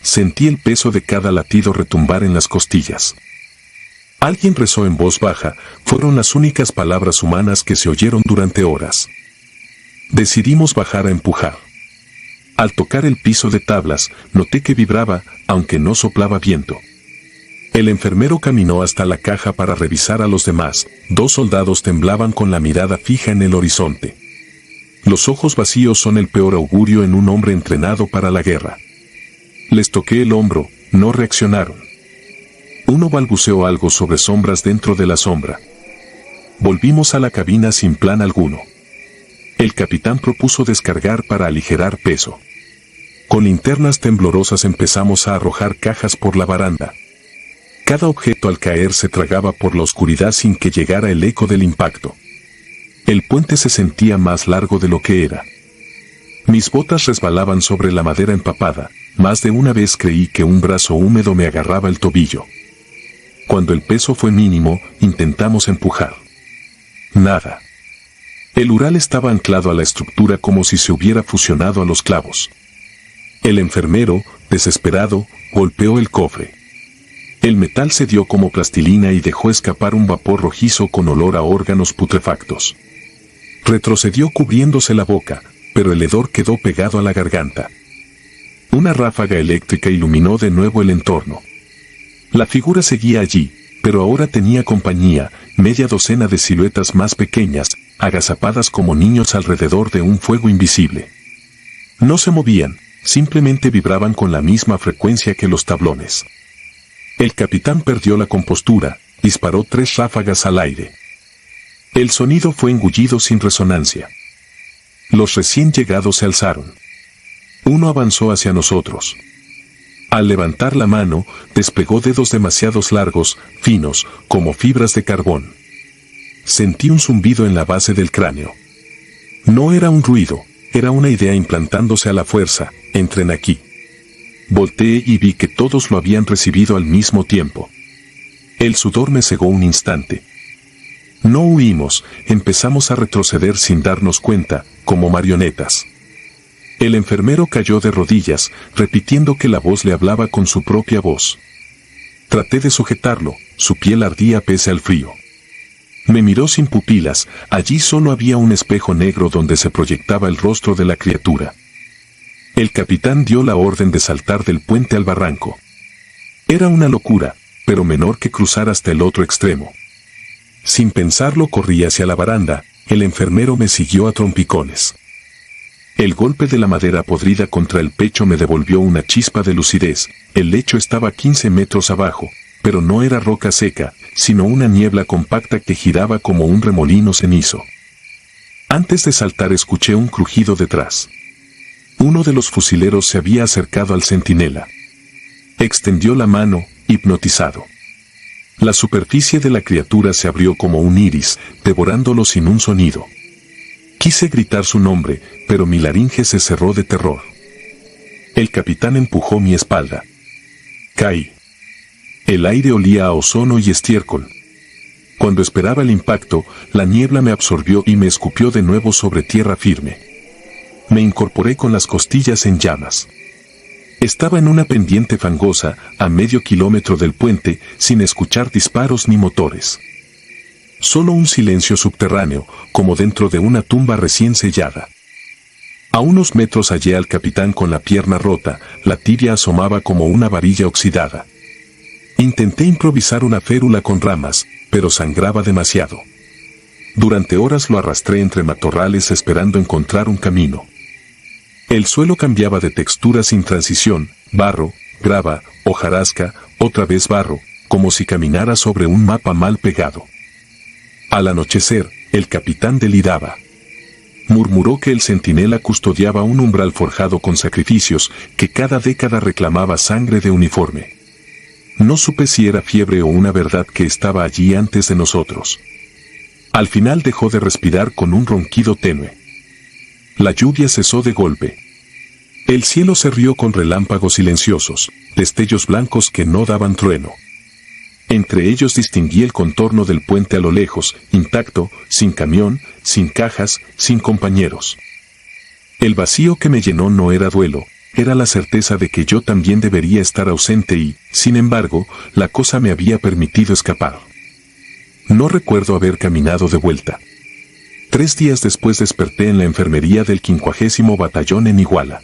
Sentí el peso de cada latido retumbar en las costillas. Alguien rezó en voz baja, fueron las únicas palabras humanas que se oyeron durante horas. Decidimos bajar a empujar. Al tocar el piso de tablas, noté que vibraba, aunque no soplaba viento. El enfermero caminó hasta la caja para revisar a los demás, 2 soldados temblaban con la mirada fija en el horizonte. Los ojos vacíos son el peor augurio en un hombre entrenado para la guerra. Les toqué el hombro, no reaccionaron. Uno balbuceó algo sobre sombras dentro de la sombra. Volvimos a la cabina sin plan alguno. El capitán propuso descargar para aligerar peso. Con linternas temblorosas empezamos a arrojar cajas por la baranda. Cada objeto al caer se tragaba por la oscuridad sin que llegara el eco del impacto. El puente se sentía más largo de lo que era. Mis botas resbalaban sobre la madera empapada. Más de una vez creí que un brazo húmedo me agarraba el tobillo. Cuando el peso fue mínimo, intentamos empujar. Nada. El Ural estaba anclado a la estructura como si se hubiera fusionado a los clavos. El enfermero, desesperado, golpeó el cofre. El metal cedió como plastilina y dejó escapar un vapor rojizo con olor a órganos putrefactos. Retrocedió cubriéndose la boca, pero el hedor quedó pegado a la garganta. Una ráfaga eléctrica iluminó de nuevo el entorno. La figura seguía allí, pero ahora tenía compañía, media docena de siluetas más pequeñas, agazapadas como niños alrededor de un fuego invisible. No se movían, simplemente vibraban con la misma frecuencia que los tablones. El capitán perdió la compostura, disparó 3 ráfagas al aire. El sonido fue engullido sin resonancia. Los recién llegados se alzaron. Uno avanzó hacia nosotros. Al levantar la mano, desplegó dedos demasiado largos, finos, como fibras de carbón. Sentí un zumbido en la base del cráneo. No era un ruido, era una idea implantándose a la fuerza. Entren aquí. Volteé y vi que todos lo habían recibido al mismo tiempo. El sudor me cegó un instante. No huimos, empezamos a retroceder sin darnos cuenta, como marionetas. El enfermero cayó de rodillas, repitiendo que la voz le hablaba con su propia voz. Traté de sujetarlo, su piel ardía pese al frío. Me miró sin pupilas, allí solo había un espejo negro donde se proyectaba el rostro de la criatura. El capitán dio la orden de saltar del puente al barranco. Era una locura, pero menor que cruzar hasta el otro extremo. Sin pensarlo corrí hacia la baranda, el enfermero me siguió a trompicones. El golpe de la madera podrida contra el pecho me devolvió una chispa de lucidez. El lecho estaba 15 metros abajo, pero no era roca seca, sino una niebla compacta que giraba como un remolino cenizo. Antes de saltar escuché un crujido detrás. Uno de los fusileros se había acercado al centinela. Extendió la mano, hipnotizado. La superficie de la criatura se abrió como un iris, devorándolo sin un sonido. Quise gritar su nombre, pero mi laringe se cerró de terror. El capitán empujó mi espalda. Caí. El aire olía a ozono y estiércol. Cuando esperaba el impacto, la niebla me absorbió y me escupió de nuevo sobre tierra firme. Me incorporé con las costillas en llamas. Estaba en una pendiente fangosa, a medio kilómetro del puente, sin escuchar disparos ni motores. Solo un silencio subterráneo, como dentro de una tumba recién sellada. A unos metros hallé al capitán con la pierna rota, la tibia asomaba como una varilla oxidada. Intenté improvisar una férula con ramas, pero sangraba demasiado. Durante horas lo arrastré entre matorrales esperando encontrar un camino. El suelo cambiaba de textura sin transición, barro, grava, hojarasca, otra vez barro, como si caminara sobre un mapa mal pegado. Al anochecer, el capitán deliraba. Murmuró que el centinela custodiaba un umbral forjado con sacrificios, que cada década reclamaba sangre de uniforme. No supe si era fiebre o una verdad que estaba allí antes de nosotros. Al final dejó de respirar con un ronquido tenue. La lluvia cesó de golpe. El cielo se rió con relámpagos silenciosos, destellos blancos que no daban trueno. Entre ellos distinguí el contorno del puente a lo lejos, intacto, sin camión, sin cajas, sin compañeros. El vacío que me llenó no era duelo, era la certeza de que yo también debería estar ausente y, sin embargo, la cosa me había permitido escapar. No recuerdo haber caminado de vuelta. 3 días después desperté en la enfermería del 50º Batallón en Iguala.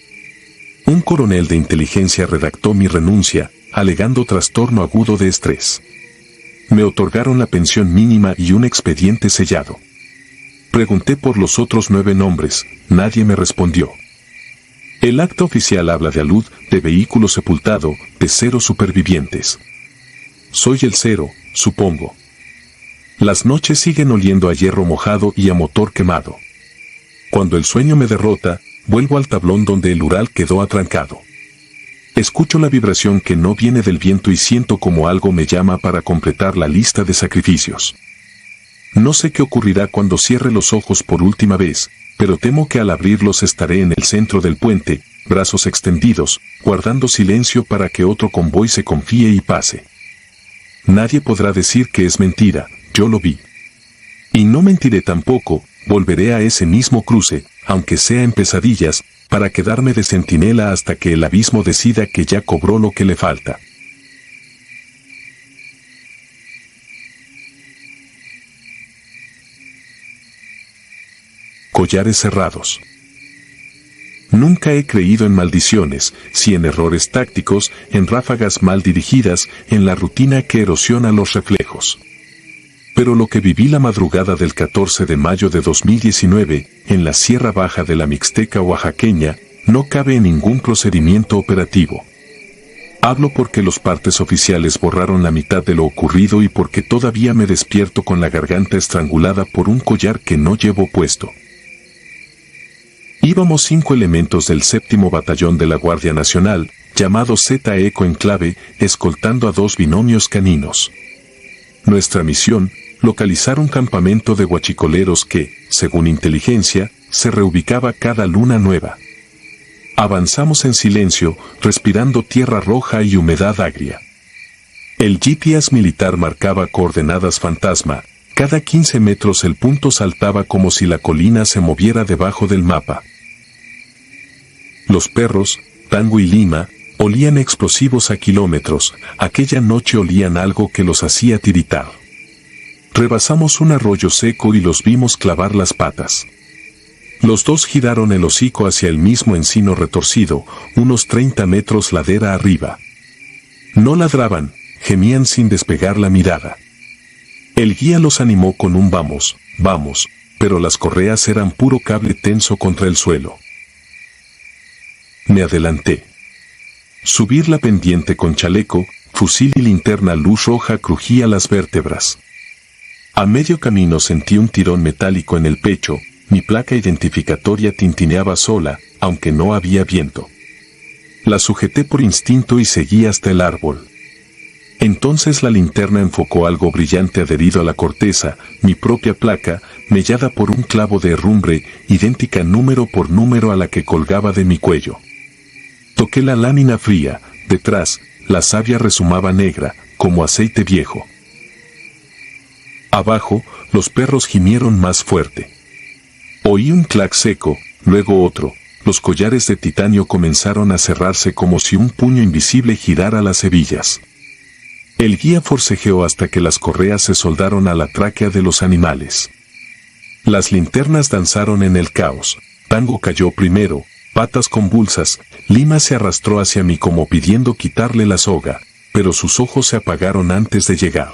Un coronel de inteligencia redactó mi renuncia, alegando trastorno agudo de estrés. Me otorgaron la pensión mínima y un expediente sellado. Pregunté por los otros 9 nombres, nadie me respondió. El acta oficial habla de alud, de vehículo sepultado, de 0 supervivientes. Soy el 0, supongo. Las noches siguen oliendo a hierro mojado y a motor quemado. Cuando el sueño me derrota, vuelvo al tablón donde el Ural quedó atrancado. Escucho la vibración que no viene del viento y siento como algo me llama para completar la lista de sacrificios. No sé qué ocurrirá cuando cierre los ojos por última vez, pero temo que al abrirlos estaré en el centro del puente, brazos extendidos, guardando silencio para que otro convoy se confíe y pase. Nadie podrá decir que es mentira, yo lo vi. Y no mentiré tampoco, volveré a ese mismo cruce, aunque sea en pesadillas, para quedarme de centinela hasta que el abismo decida que ya cobró lo que le falta. Collares cerrados. Nunca he creído en maldiciones, si en errores tácticos, en ráfagas mal dirigidas, en la rutina que erosiona los reflejos. Pero lo que viví la madrugada del 14 de mayo de 2019, en la Sierra Baja de la Mixteca oaxaqueña, no cabe en ningún procedimiento operativo. Hablo porque los partes oficiales borraron la mitad de lo ocurrido y porque todavía me despierto con la garganta estrangulada por un collar que no llevo puesto. Íbamos 5 elementos del 7º Batallón de la Guardia Nacional, llamado Z-Eco Enclave, escoltando a 2 binomios caninos. Nuestra misión, localizar un campamento de guachicoleros que, según inteligencia, se reubicaba cada luna nueva. Avanzamos en silencio, respirando tierra roja y humedad agria. El GPS militar marcaba coordenadas fantasma, cada 15 metros el punto saltaba como si la colina se moviera debajo del mapa. Los perros, Tango y Lima, olían explosivos a kilómetros, aquella noche olían algo que los hacía tiritar. Rebasamos un arroyo seco y los vimos clavar las patas. Los dos giraron el hocico hacia el mismo encino retorcido, unos 30 metros ladera arriba. No ladraban, gemían sin despegar la mirada. El guía los animó con un vamos, vamos, pero las correas eran puro cable tenso contra el suelo. Me adelanté. Subir la pendiente con chaleco, fusil y linterna luz roja crujía las vértebras. A medio camino sentí un tirón metálico en el pecho, mi placa identificatoria tintineaba sola, aunque no había viento. La sujeté por instinto y seguí hasta el árbol. Entonces la linterna enfocó algo brillante adherido a la corteza, mi propia placa, mellada por un clavo de herrumbre, idéntica número por número a la que colgaba de mi cuello. Toqué la lámina fría, detrás, la savia resumaba negra, como aceite viejo. Abajo, los perros gimieron más fuerte. Oí un clac seco, luego otro, los collares de titanio comenzaron a cerrarse como si un puño invisible girara las hebillas. El guía forcejeó hasta que las correas se soldaron a la tráquea de los animales. Las linternas danzaron en el caos, Tango cayó primero, patas convulsas, Lima se arrastró hacia mí como pidiendo quitarle la soga, pero sus ojos se apagaron antes de llegar.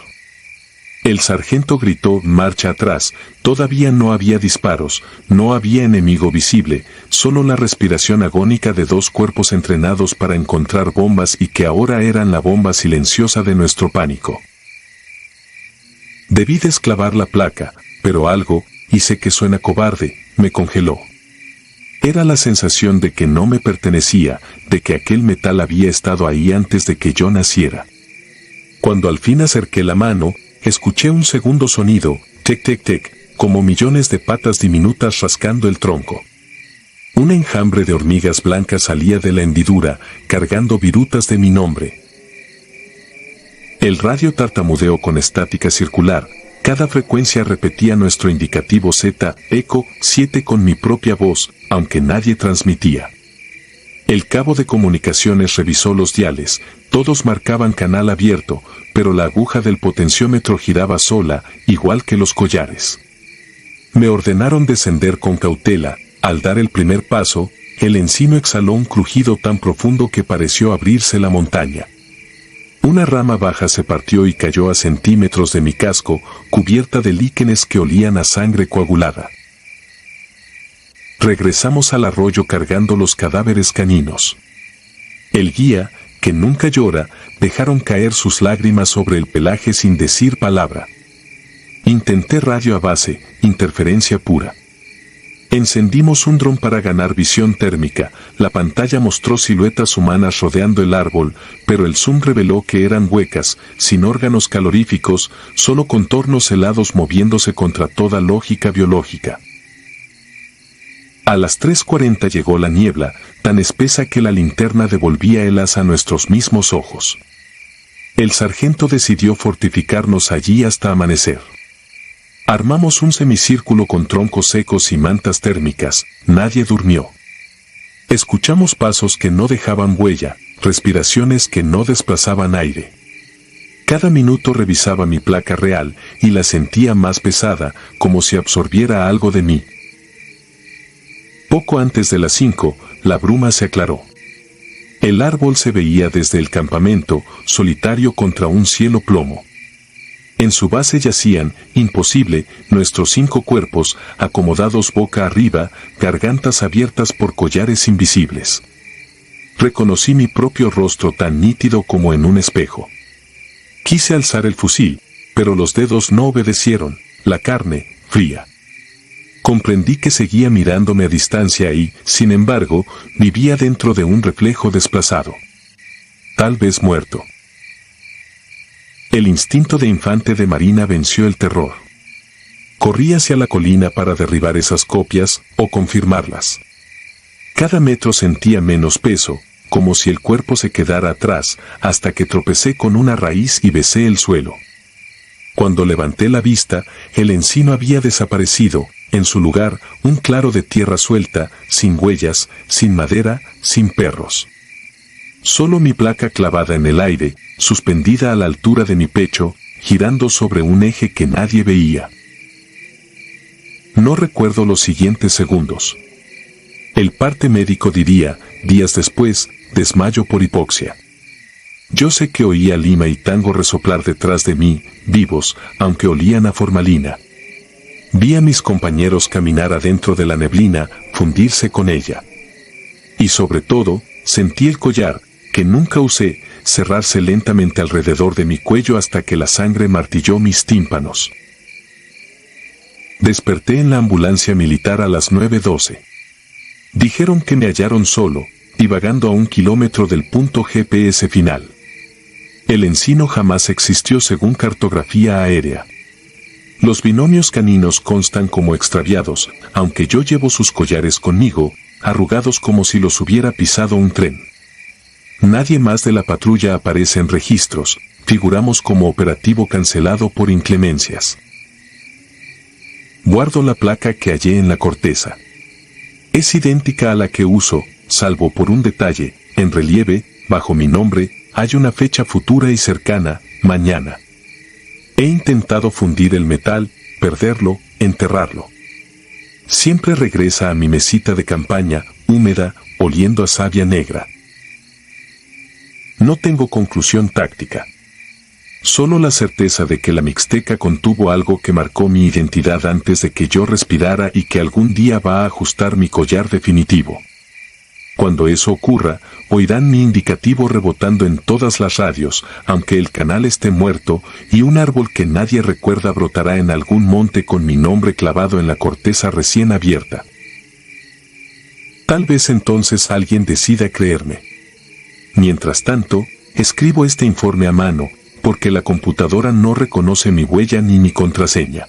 El sargento gritó, marcha atrás, todavía no había disparos, no había enemigo visible, solo la respiración agónica de 2 cuerpos entrenados para encontrar bombas y que ahora eran la bomba silenciosa de nuestro pánico. Debí desclavar la placa, pero algo, y sé que suena cobarde, me congeló. Era la sensación de que no me pertenecía, de que aquel metal había estado ahí antes de que yo naciera. Cuando al fin acerqué la mano, escuché un segundo sonido, tec tec tec, como millones de patas diminutas rascando el tronco. Un enjambre de hormigas blancas salía de la hendidura, cargando virutas de mi nombre. El radio tartamudeó con estática circular, cada frecuencia repetía nuestro indicativo Z-Eco 7 con mi propia voz, aunque nadie transmitía. El cabo de comunicaciones revisó los diales, todos marcaban canal abierto, pero la aguja del potenciómetro giraba sola, igual que los collares. Me ordenaron descender con cautela. Al dar el primer paso, el encino exhaló un crujido tan profundo que pareció abrirse la montaña. Una rama baja se partió y cayó a centímetros de mi casco, cubierta de líquenes que olían a sangre coagulada. Regresamos al arroyo cargando los cadáveres caninos. El guía, que nunca llora, dejaron caer sus lágrimas sobre el pelaje sin decir palabra. Intenté radio a base, interferencia pura. Encendimos un dron para ganar visión térmica. La pantalla mostró siluetas humanas rodeando el árbol, pero el zoom reveló que eran huecas, sin órganos caloríficos, solo contornos helados moviéndose contra toda lógica biológica. A las 3:40 llegó la niebla, tan espesa que la linterna devolvía helas a nuestros mismos ojos. El sargento decidió fortificarnos allí hasta amanecer. Armamos un semicírculo con troncos secos y mantas térmicas. Nadie durmió. Escuchamos pasos que no dejaban huella, respiraciones que no desplazaban aire. Cada minuto revisaba mi placa real y la sentía más pesada, como si absorbiera algo de mí. Poco antes de las 5, la bruma se aclaró. El árbol se veía desde el campamento, solitario contra un cielo plomo. En su base yacían, imposible, nuestros 5 cuerpos, acomodados boca arriba, gargantas abiertas por collares invisibles. Reconocí mi propio rostro tan nítido como en un espejo. Quise alzar el fusil, pero los dedos no obedecieron, la carne, fría. Comprendí que seguía mirándome a distancia y, sin embargo, vivía dentro de un reflejo desplazado. Tal vez muerto. El instinto de infante de marina venció el terror. Corrí hacia la colina para derribar esas copias o confirmarlas. Cada metro sentía menos peso, como si el cuerpo se quedara atrás, hasta que tropecé con una raíz y besé el suelo. Cuando levanté la vista, el encino había desaparecido, en su lugar, un claro de tierra suelta, sin huellas, sin madera, sin perros. Solo mi placa clavada en el aire, suspendida a la altura de mi pecho, girando sobre un eje que nadie veía. No recuerdo los siguientes segundos. El parte médico diría, días después, desmayo por hipoxia. Yo sé que oía Lima y Tango resoplar detrás de mí, vivos, aunque olían a formalina. Vi a mis compañeros caminar adentro de la neblina, fundirse con ella. Y sobre todo, sentí el collar, que nunca usé, cerrarse lentamente alrededor de mi cuello hasta que la sangre martilló mis tímpanos. Desperté en la ambulancia militar a las 9:12. Dijeron que me hallaron solo, divagando a 1 kilómetro del punto GPS final. El encino jamás existió según cartografía aérea. Los binomios caninos constan como extraviados, aunque yo llevo sus collares conmigo, arrugados como si los hubiera pisado un tren. Nadie más de la patrulla aparece en registros, figuramos como operativo cancelado por inclemencias. Guardo la placa que hallé en la corteza. Es idéntica a la que uso, salvo por un detalle, en relieve, bajo mi nombre, hay una fecha futura y cercana, mañana. He intentado fundir el metal, perderlo, enterrarlo. Siempre regresa a mi mesita de campaña, húmeda, oliendo a savia negra. No tengo conclusión táctica. Solo la certeza de que la Mixteca contuvo algo que marcó mi identidad antes de que yo respirara y que algún día va a ajustar mi collar definitivo. Cuando eso ocurra, oirán mi indicativo rebotando en todas las radios, aunque el canal esté muerto, y un árbol que nadie recuerda brotará en algún monte con mi nombre clavado en la corteza recién abierta. Tal vez entonces alguien decida creerme. Mientras tanto, escribo este informe a mano, porque la computadora no reconoce mi huella ni mi contraseña.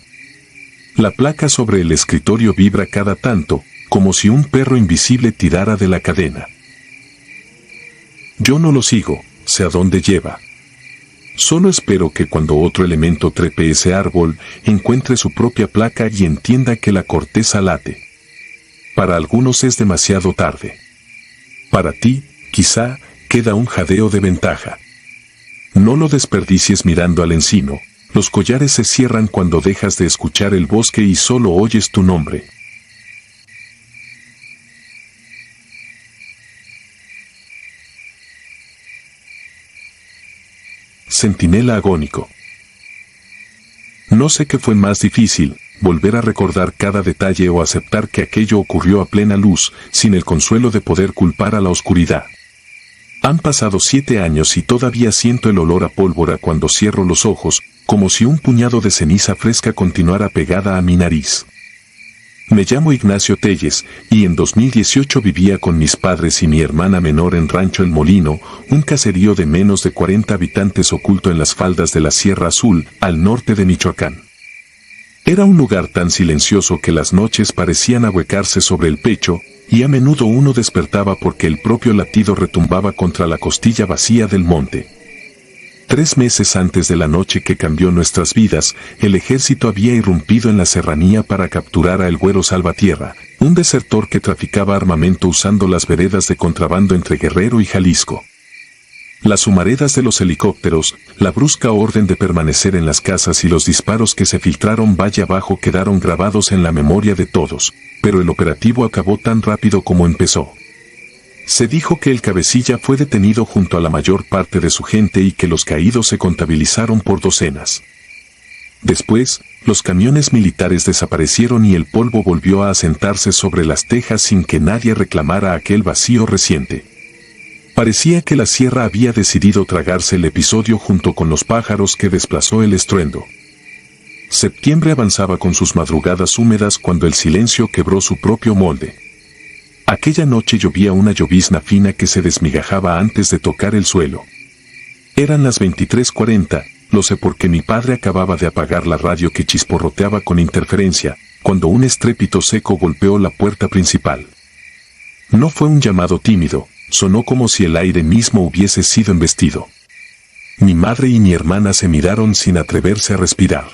La placa sobre el escritorio vibra cada tanto, como si un perro invisible tirara de la cadena. Yo no lo sigo, sé a dónde lleva. Solo espero que cuando otro elemento trepe ese árbol, encuentre su propia placa y entienda que la corteza late. Para algunos es demasiado tarde. Para ti, quizá, queda un jadeo de ventaja. No lo desperdicies mirando al encino, los collares se cierran cuando dejas de escuchar el bosque y solo oyes tu nombre. Centinela agónico. No sé qué fue más difícil, volver a recordar cada detalle o aceptar que aquello ocurrió a plena luz, sin el consuelo de poder culpar a la oscuridad. Han pasado 7 años y todavía siento el olor a pólvora cuando cierro los ojos, como si un puñado de ceniza fresca continuara pegada a mi nariz. Me llamo Ignacio Telles, y en 2018 vivía con mis padres y mi hermana menor en Rancho El Molino, un caserío de menos de 40 habitantes oculto en las faldas de la Sierra Azul, al norte de Michoacán. Era un lugar tan silencioso que las noches parecían ahuecarse sobre el pecho, y a menudo uno despertaba porque el propio latido retumbaba contra la costilla vacía del monte. 3 meses antes de la noche que cambió nuestras vidas, el ejército había irrumpido en la serranía para capturar a El Güero Salvatierra, un desertor que traficaba armamento usando las veredas de contrabando entre Guerrero y Jalisco. Las humaredas de los helicópteros, la brusca orden de permanecer en las casas y los disparos que se filtraron valle abajo quedaron grabados en la memoria de todos, pero el operativo acabó tan rápido como empezó. Se dijo que el cabecilla fue detenido junto a la mayor parte de su gente y que los caídos se contabilizaron por docenas. Después, los camiones militares desaparecieron y el polvo volvió a asentarse sobre las tejas sin que nadie reclamara aquel vacío reciente. Parecía que la sierra había decidido tragarse el episodio junto con los pájaros que desplazó el estruendo. Septiembre avanzaba con sus madrugadas húmedas cuando el silencio quebró su propio molde. Aquella noche llovía una llovizna fina que se desmigajaba antes de tocar el suelo. Eran las 23:40, lo sé porque mi padre acababa de apagar la radio que chisporroteaba con interferencia, cuando un estrépito seco golpeó la puerta principal. No fue un llamado tímido, sonó como si el aire mismo hubiese sido embestido. Mi madre y mi hermana se miraron sin atreverse a respirar.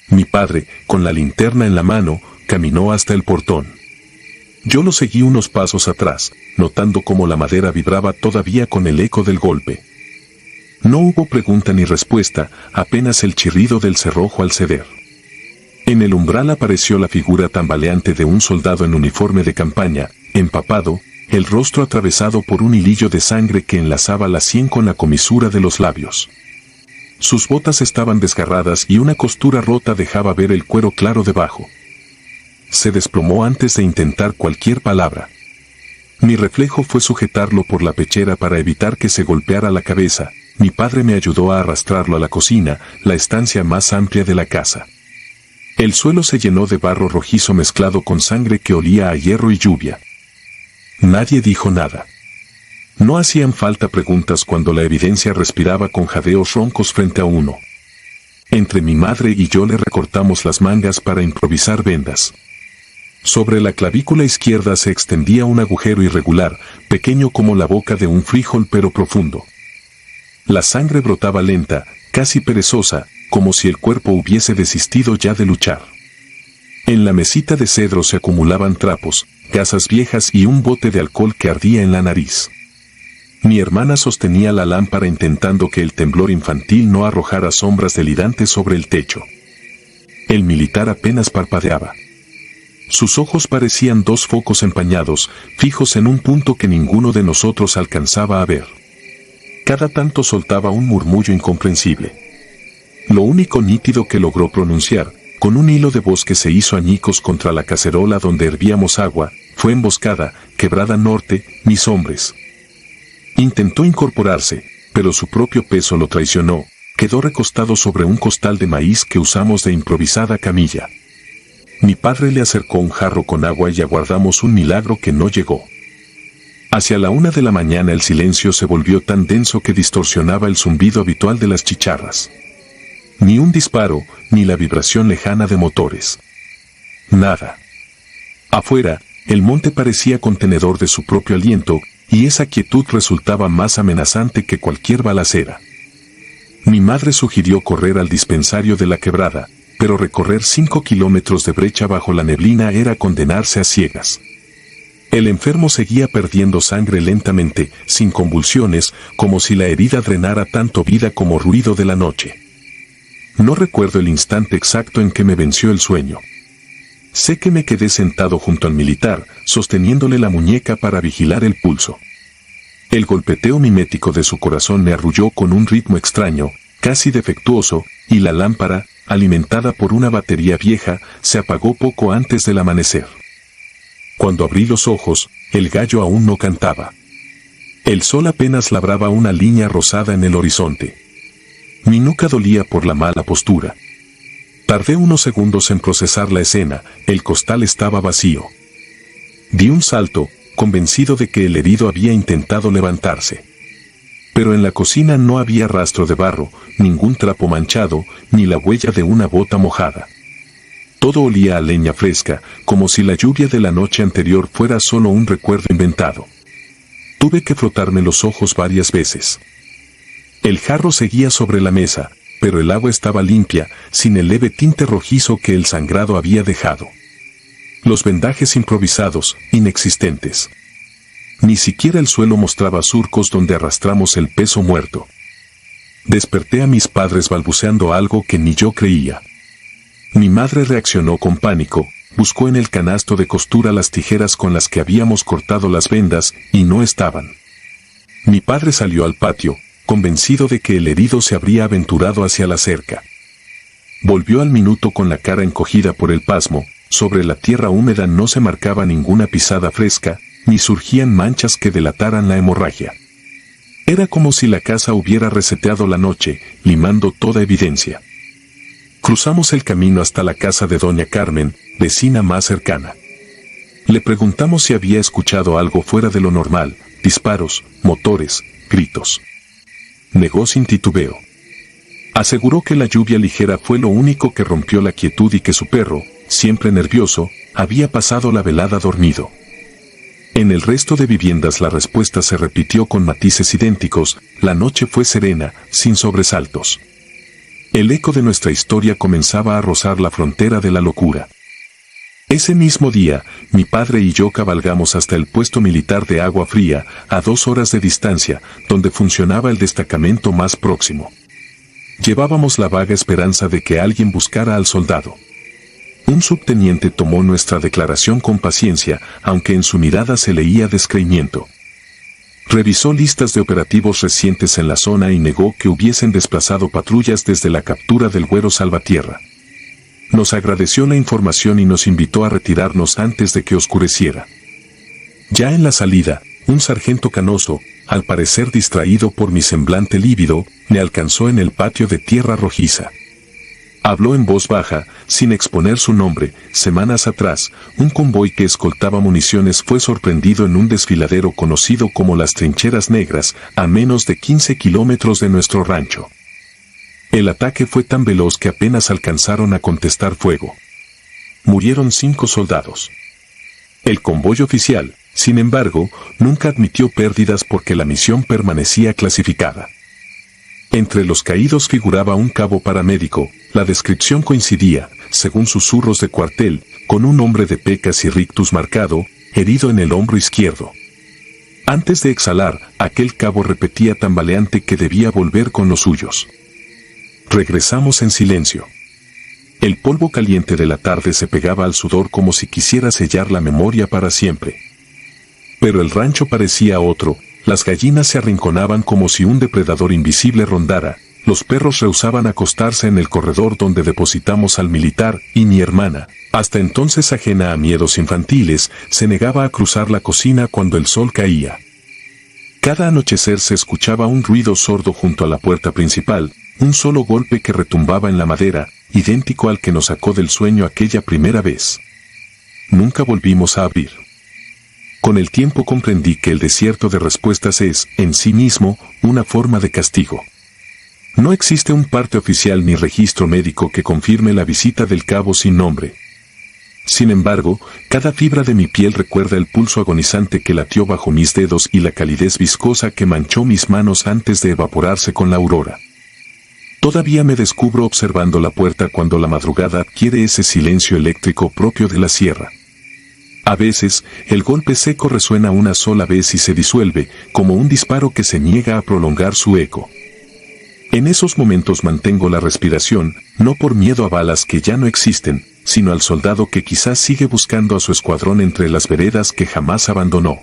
Mi padre, con la linterna en la mano, caminó hasta el portón. Yo lo seguí unos pasos atrás, notando cómo la madera vibraba todavía con el eco del golpe. No hubo pregunta ni respuesta, apenas el chirrido del cerrojo al ceder. En el umbral apareció la figura tambaleante de un soldado en uniforme de campaña, empapado, el rostro atravesado por un hilillo de sangre que enlazaba la sien con la comisura de los labios. Sus botas estaban desgarradas y una costura rota dejaba ver el cuero claro debajo. Se desplomó antes de intentar cualquier palabra. Mi reflejo fue sujetarlo por la pechera para evitar que se golpeara la cabeza. Mi padre me ayudó a arrastrarlo a la cocina, la estancia más amplia de la casa. El suelo se llenó de barro rojizo mezclado con sangre que olía a hierro y lluvia. Nadie dijo nada. No hacían falta preguntas cuando la evidencia respiraba con jadeos roncos frente a uno. Entre mi madre y yo le recortamos las mangas para improvisar vendas. Sobre la clavícula izquierda se extendía un agujero irregular, pequeño como la boca de un frijol pero profundo. La sangre brotaba lenta, casi perezosa, como si el cuerpo hubiese desistido ya de luchar. En la mesita de cedro se acumulaban trapos, gasas viejas y un bote de alcohol que ardía en la nariz. Mi hermana sostenía la lámpara intentando que el temblor infantil no arrojara sombras delirantes sobre el techo. El militar apenas parpadeaba. Sus ojos parecían 2 focos empañados, fijos en un punto que ninguno de nosotros alcanzaba a ver. Cada tanto soltaba un murmullo incomprensible. Lo único nítido que logró pronunciar, con un hilo de voz que se hizo añicos contra la cacerola donde hervíamos agua, fue emboscada, Quebrada Norte, mis hombres. Intentó incorporarse, pero su propio peso lo traicionó, quedó recostado sobre un costal de maíz que usamos de improvisada camilla. Mi padre le acercó un jarro con agua y aguardamos un milagro que no llegó. Hacia la 1 de la mañana el silencio se volvió tan denso que distorsionaba el zumbido habitual de las chicharras. Ni un disparo, ni la vibración lejana de motores. Nada. Afuera, el monte parecía contenedor de su propio aliento, y esa quietud resultaba más amenazante que cualquier balacera. Mi madre sugirió correr al dispensario de la Quebrada, pero recorrer 5 kilómetros de brecha bajo la neblina era condenarse a ciegas. El enfermo seguía perdiendo sangre lentamente, sin convulsiones, como si la herida drenara tanto vida como ruido de la noche. No recuerdo el instante exacto en que me venció el sueño. Sé que me quedé sentado junto al militar, sosteniéndole la muñeca para vigilar el pulso. El golpeteo mimético de su corazón me arrulló con un ritmo extraño, casi defectuoso, y la lámpara, alimentada por una batería vieja, se apagó poco antes del amanecer. Cuando abrí los ojos, el gallo aún no cantaba. El sol apenas labraba una línea rosada en el horizonte. Mi nuca dolía por la mala postura. Tardé unos segundos en procesar la escena, el costal estaba vacío. Di un salto, convencido de que el herido había intentado levantarse. Pero en la cocina no había rastro de barro, ningún trapo manchado, ni la huella de una bota mojada. Todo olía a leña fresca, como si la lluvia de la noche anterior fuera solo un recuerdo inventado. Tuve que frotarme los ojos varias veces. El jarro seguía sobre la mesa, pero el agua estaba limpia, sin el leve tinte rojizo que el sangrado había dejado. Los vendajes improvisados, inexistentes. Ni siquiera el suelo mostraba surcos donde arrastramos el peso muerto. Desperté a mis padres balbuceando algo que ni yo creía. Mi madre reaccionó con pánico, buscó en el canasto de costura las tijeras con las que habíamos cortado las vendas, y no estaban. Mi padre salió al patio, convencido de que el herido se habría aventurado hacia la cerca. Volvió al minuto con la cara encogida por el pasmo, sobre la tierra húmeda no se marcaba ninguna pisada fresca, ni surgían manchas que delataran la hemorragia. Era como si la casa hubiera reseteado la noche, limando toda evidencia. Cruzamos el camino hasta la casa de doña Carmen, vecina más cercana. Le preguntamos si había escuchado algo fuera de lo normal, disparos, motores, gritos. Negó sin titubeo. Aseguró que la lluvia ligera fue lo único que rompió la quietud y que su perro, siempre nervioso, había pasado la velada dormido. En el resto de viviendas la respuesta se repitió con matices idénticos, la noche fue serena, sin sobresaltos. El eco de nuestra historia comenzaba a rozar la frontera de la locura. Ese mismo día, mi padre y yo cabalgamos hasta el puesto militar de Agua Fría, a 2 horas de distancia, donde funcionaba el destacamento más próximo. Llevábamos la vaga esperanza de que alguien buscara al soldado. Un subteniente tomó nuestra declaración con paciencia, aunque en su mirada se leía descreimiento. Revisó listas de operativos recientes en la zona y negó que hubiesen desplazado patrullas desde la captura del Güero Salvatierra. Nos agradeció la información y nos invitó a retirarnos antes de que oscureciera. Ya en la salida, un sargento canoso, al parecer distraído por mi semblante lívido, me alcanzó en el patio de tierra rojiza. Habló en voz baja, sin exponer su nombre. Semanas atrás, un convoy que escoltaba municiones fue sorprendido en un desfiladero conocido como las Trincheras Negras, a menos de 15 kilómetros de nuestro rancho. El ataque fue tan veloz que apenas alcanzaron a contestar fuego. Murieron 5 soldados. El convoy oficial, sin embargo, nunca admitió pérdidas porque la misión permanecía clasificada. Entre los caídos figuraba un cabo paramédico. La descripción coincidía, según susurros de cuartel, con un hombre de pecas y rictus marcado, herido en el hombro izquierdo. Antes de exhalar, aquel cabo repetía tambaleante que debía volver con los suyos. Regresamos en silencio. El polvo caliente de la tarde se pegaba al sudor como si quisiera sellar la memoria para siempre. Pero el rancho parecía otro. Las gallinas se arrinconaban como si un depredador invisible rondara, los perros rehusaban acostarse en el corredor donde depositamos al militar, y mi hermana, hasta entonces ajena a miedos infantiles, se negaba a cruzar la cocina cuando el sol caía. Cada anochecer se escuchaba un ruido sordo junto a la puerta principal, un solo golpe que retumbaba en la madera, idéntico al que nos sacó del sueño aquella primera vez. Nunca volvimos a abrir. Con el tiempo comprendí que el desierto de respuestas es, en sí mismo, una forma de castigo. No existe un parte oficial ni registro médico que confirme la visita del cabo sin nombre. Sin embargo, cada fibra de mi piel recuerda el pulso agonizante que latió bajo mis dedos y la calidez viscosa que manchó mis manos antes de evaporarse con la aurora. Todavía me descubro observando la puerta cuando la madrugada adquiere ese silencio eléctrico propio de la sierra. A veces, el golpe seco resuena una sola vez y se disuelve, como un disparo que se niega a prolongar su eco. En esos momentos mantengo la respiración, no por miedo a balas que ya no existen, sino al soldado que quizás sigue buscando a su escuadrón entre las veredas que jamás abandonó.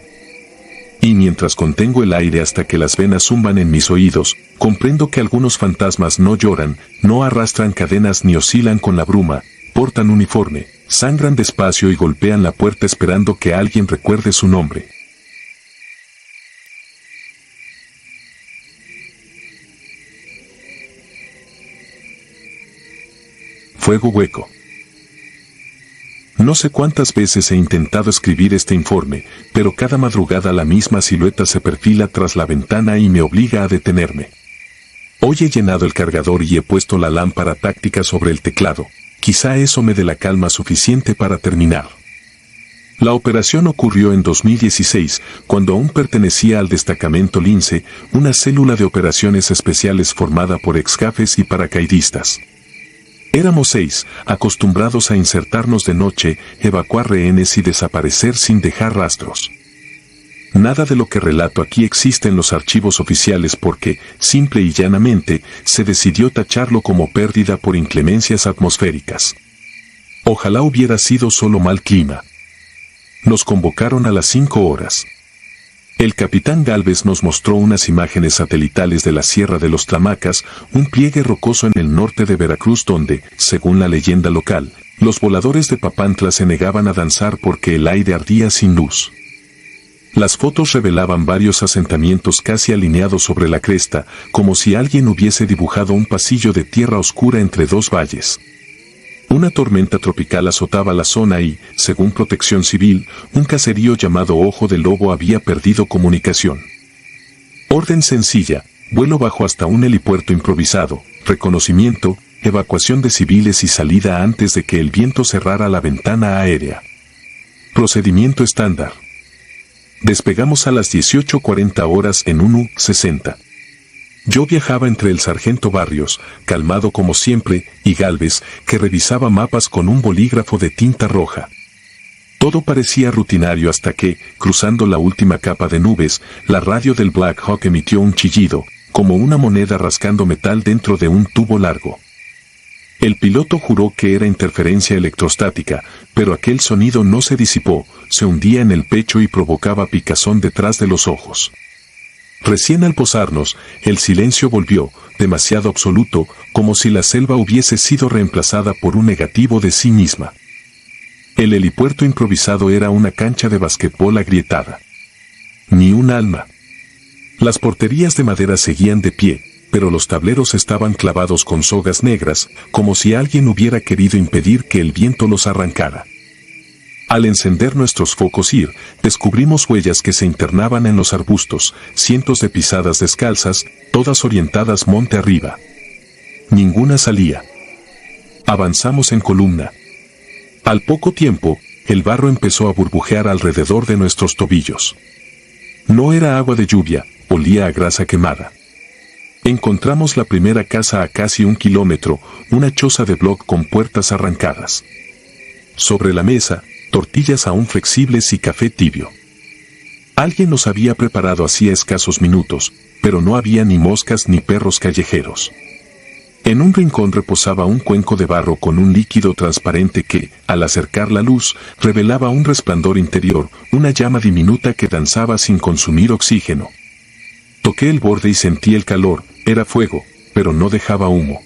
Y mientras contengo el aire hasta que las venas zumban en mis oídos, comprendo que algunos fantasmas no lloran, no arrastran cadenas ni oscilan con la bruma, portan uniforme, sangran despacio y golpean la puerta esperando que alguien recuerde su nombre. fuego hueco. No sé cuántas veces he intentado escribir este informe, pero cada madrugada la misma silueta se perfila tras la ventana y me obliga a detenerme. Hoy he llenado el cargador y he puesto la lámpara táctica sobre el teclado. Quizá eso me dé la calma suficiente para terminar. La operación ocurrió en 2016, cuando aún pertenecía al destacamento Lince, una célula de operaciones especiales formada por exjefes y paracaidistas. Éramos 6, acostumbrados a insertarnos de noche, evacuar rehenes y desaparecer sin dejar rastros. Nada de lo que relato aquí existe en los archivos oficiales porque, simple y llanamente, se decidió tacharlo como pérdida por inclemencias atmosféricas. Ojalá hubiera sido solo mal clima. Nos convocaron a las 5 horas. El capitán Gálvez nos mostró unas imágenes satelitales de la Sierra de los Tlamacas, un pliegue rocoso en el norte de Veracruz donde, según la leyenda local, los voladores de Papantla se negaban a danzar porque el aire ardía sin luz. Las fotos revelaban varios asentamientos casi alineados sobre la cresta, como si alguien hubiese dibujado un pasillo de tierra oscura entre dos valles. Una tormenta tropical azotaba la zona y, según Protección Civil, un caserío llamado Ojo de Lobo había perdido comunicación. Orden sencilla, vuelo bajo hasta un helipuerto improvisado, reconocimiento, evacuación de civiles y salida antes de que el viento cerrara la ventana aérea. Procedimiento estándar. Despegamos a las 18:40 horas en un U-60. Yo viajaba entre el sargento Barrios, calmado como siempre, y Gálvez, que revisaba mapas con un bolígrafo de tinta roja. Todo parecía rutinario hasta que, cruzando la última capa de nubes, la radio del Black Hawk emitió un chillido, como una moneda rascando metal dentro de un tubo largo. El piloto juró que era interferencia electrostática, pero aquel sonido no se disipó, se hundía en el pecho y provocaba picazón detrás de los ojos. Recién al posarnos, el silencio volvió, demasiado absoluto, como si la selva hubiese sido reemplazada por un negativo de sí misma. El helipuerto improvisado era una cancha de basquetbol agrietada. Ni un alma. Las porterías de madera seguían de pie, pero los tableros estaban clavados con sogas negras, como si alguien hubiera querido impedir que el viento los arrancara. Al encender nuestros focos descubrimos huellas que se internaban en los arbustos, cientos de pisadas descalzas, todas orientadas monte arriba. Ninguna salía. Avanzamos en columna. Al poco tiempo, el barro empezó a burbujear alrededor de nuestros tobillos. No era agua de lluvia, olía a grasa quemada. Encontramos la primera casa a casi 1 kilómetro, una choza de bloc con puertas arrancadas. Sobre la mesa, tortillas aún flexibles y café tibio. Alguien nos había preparado hacía escasos minutos, pero no había ni moscas ni perros callejeros. En un rincón reposaba un cuenco de barro con un líquido transparente que, al acercar la luz, revelaba un resplandor interior, una llama diminuta que danzaba sin consumir oxígeno. Toqué el borde y sentí el calor, era fuego, pero no dejaba humo.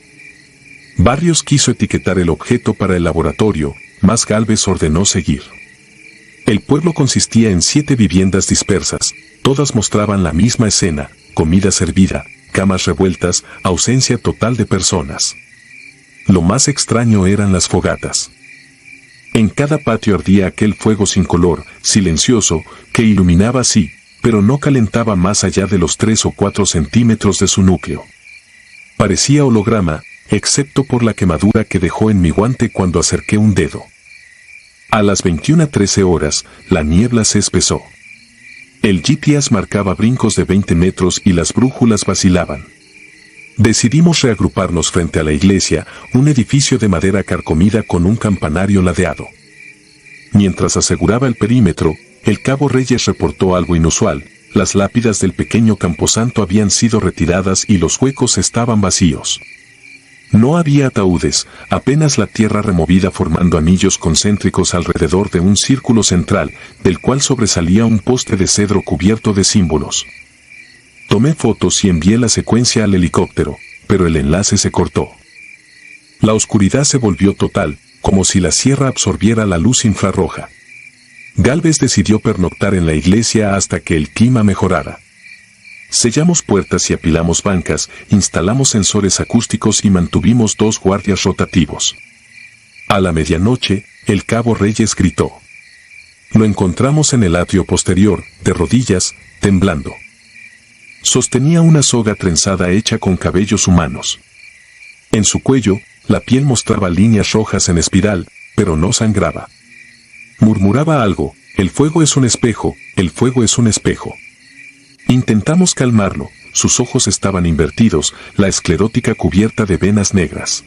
Barrios quiso etiquetar el objeto para el laboratorio, mas Gálvez ordenó seguir. El pueblo consistía en 7 viviendas dispersas, todas mostraban la misma escena, comida servida, camas revueltas, ausencia total de personas. Lo más extraño eran las fogatas. En cada patio ardía aquel fuego sin color, silencioso, que iluminaba sí, pero no calentaba más allá de los 3 o 4 centímetros de su núcleo. Parecía holograma, excepto por la quemadura que dejó en mi guante cuando acerqué un dedo. A las 21:13 horas, la niebla se espesó. El GPS marcaba brincos de 20 metros y las brújulas vacilaban. Decidimos reagruparnos frente a la iglesia, un edificio de madera carcomida con un campanario ladeado. Mientras aseguraba el perímetro, el cabo Reyes reportó algo inusual: las lápidas del pequeño camposanto habían sido retiradas y los huecos estaban vacíos. No había ataúdes, apenas la tierra removida formando anillos concéntricos alrededor de un círculo central, del cual sobresalía un poste de cedro cubierto de símbolos. Tomé fotos y envié la secuencia al helicóptero, pero el enlace se cortó. La oscuridad se volvió total, como si la sierra absorbiera la luz infrarroja. Gálvez decidió pernoctar en la iglesia hasta que el clima mejorara. Sellamos puertas y apilamos bancas, instalamos sensores acústicos y mantuvimos 2 guardias rotativos. A la medianoche, el cabo Reyes gritó. Lo encontramos en el atrio posterior, de rodillas, temblando. Sostenía una soga trenzada hecha con cabellos humanos. En su cuello, la piel mostraba líneas rojas en espiral, pero no sangraba. Murmuraba algo: el fuego es un espejo, el fuego es un espejo. Intentamos calmarlo, sus ojos estaban invertidos, la esclerótica cubierta de venas negras.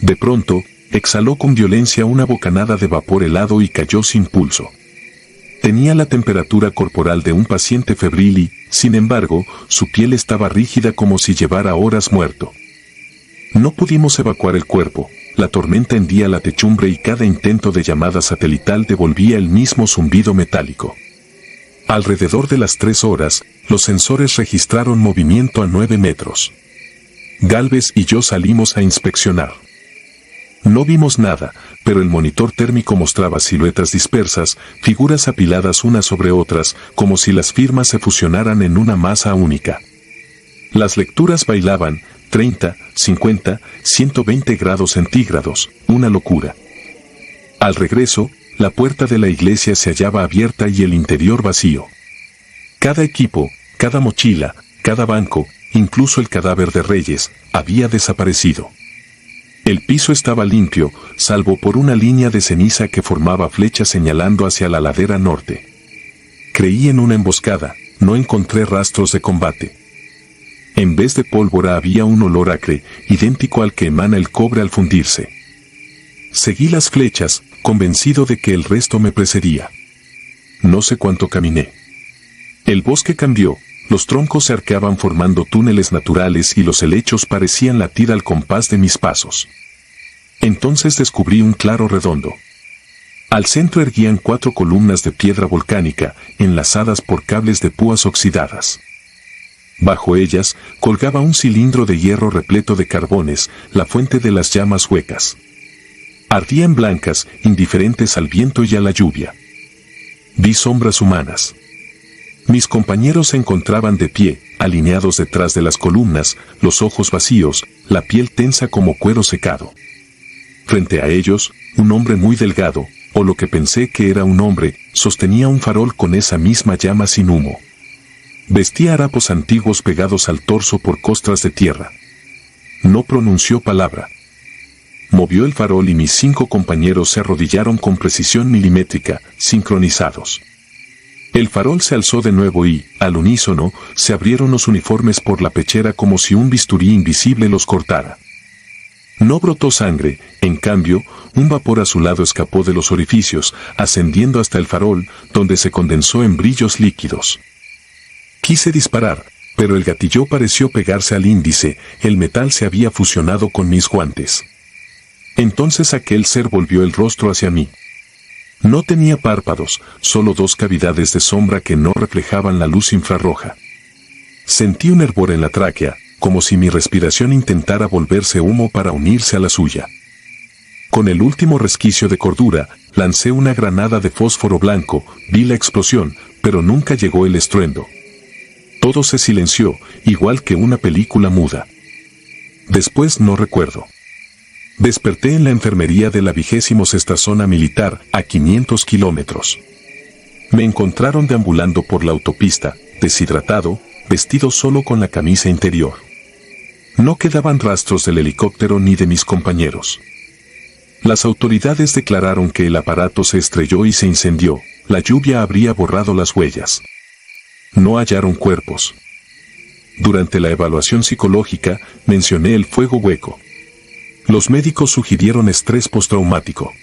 De pronto, exhaló con violencia una bocanada de vapor helado y cayó sin pulso. Tenía la temperatura corporal de un paciente febril y, sin embargo, su piel estaba rígida como si llevara horas muerto. No pudimos evacuar el cuerpo, la tormenta hendía la techumbre y cada intento de llamada satelital devolvía el mismo zumbido metálico. Alrededor de las 3 horas, los sensores registraron movimiento a 9 metros. Gálvez y yo salimos a inspeccionar. No vimos nada, pero el monitor térmico mostraba siluetas dispersas, figuras apiladas unas sobre otras, como si las firmas se fusionaran en una masa única. Las lecturas bailaban, 30, 50, 120 grados centígrados, una locura. Al regreso, la puerta de la iglesia se hallaba abierta y el interior vacío. Cada equipo, cada mochila, cada banco, incluso el cadáver de Reyes, había desaparecido. El piso estaba limpio, salvo por una línea de ceniza que formaba flechas señalando hacia la ladera norte. Creí en una emboscada, no encontré rastros de combate. En vez de pólvora había un olor acre, idéntico al que emana el cobre al fundirse. Seguí las flechas, convencido de que el resto me precedía. No sé cuánto caminé. El bosque cambió, los troncos se arqueaban formando túneles naturales y los helechos parecían latir al compás de mis pasos. Entonces descubrí un claro redondo. Al centro erguían 4 columnas de piedra volcánica, enlazadas por cables de púas oxidadas. Bajo ellas, colgaba un cilindro de hierro repleto de carbones, la fuente de las llamas huecas. Ardían blancas, indiferentes al viento y a la lluvia. Vi sombras humanas. Mis compañeros se encontraban de pie, alineados detrás de las columnas, los ojos vacíos, la piel tensa como cuero secado. Frente a ellos, un hombre muy delgado, o lo que pensé que era un hombre, sostenía un farol con esa misma llama sin humo. Vestía harapos antiguos pegados al torso por costras de tierra. No pronunció palabra. Movió el farol y mis 5 compañeros se arrodillaron con precisión milimétrica, sincronizados. El farol se alzó de nuevo y, al unísono, se abrieron los uniformes por la pechera como si un bisturí invisible los cortara. No brotó sangre, en cambio, un vapor azulado escapó de los orificios, ascendiendo hasta el farol, donde se condensó en brillos líquidos. Quise disparar, pero el gatillo pareció pegarse al índice, el metal se había fusionado con mis guantes. Entonces aquel ser volvió el rostro hacia mí. No tenía párpados, solo 2 cavidades de sombra que no reflejaban la luz infrarroja. Sentí un hervor en la tráquea, como si mi respiración intentara volverse humo para unirse a la suya. Con el último resquicio de cordura, lancé una granada de fósforo blanco, vi la explosión, pero nunca llegó el estruendo. Todo se silenció, igual que una película muda. Después no recuerdo. Desperté en la enfermería de la 26ª zona militar, a 500 kilómetros. Me encontraron deambulando por la autopista, deshidratado, vestido solo con la camisa interior. No quedaban rastros del helicóptero ni de mis compañeros. Las autoridades declararon que el aparato se estrelló y se incendió, la lluvia habría borrado las huellas. No hallaron cuerpos. Durante la evaluación psicológica, mencioné el fuego hueco. Los médicos sugirieron estrés postraumático.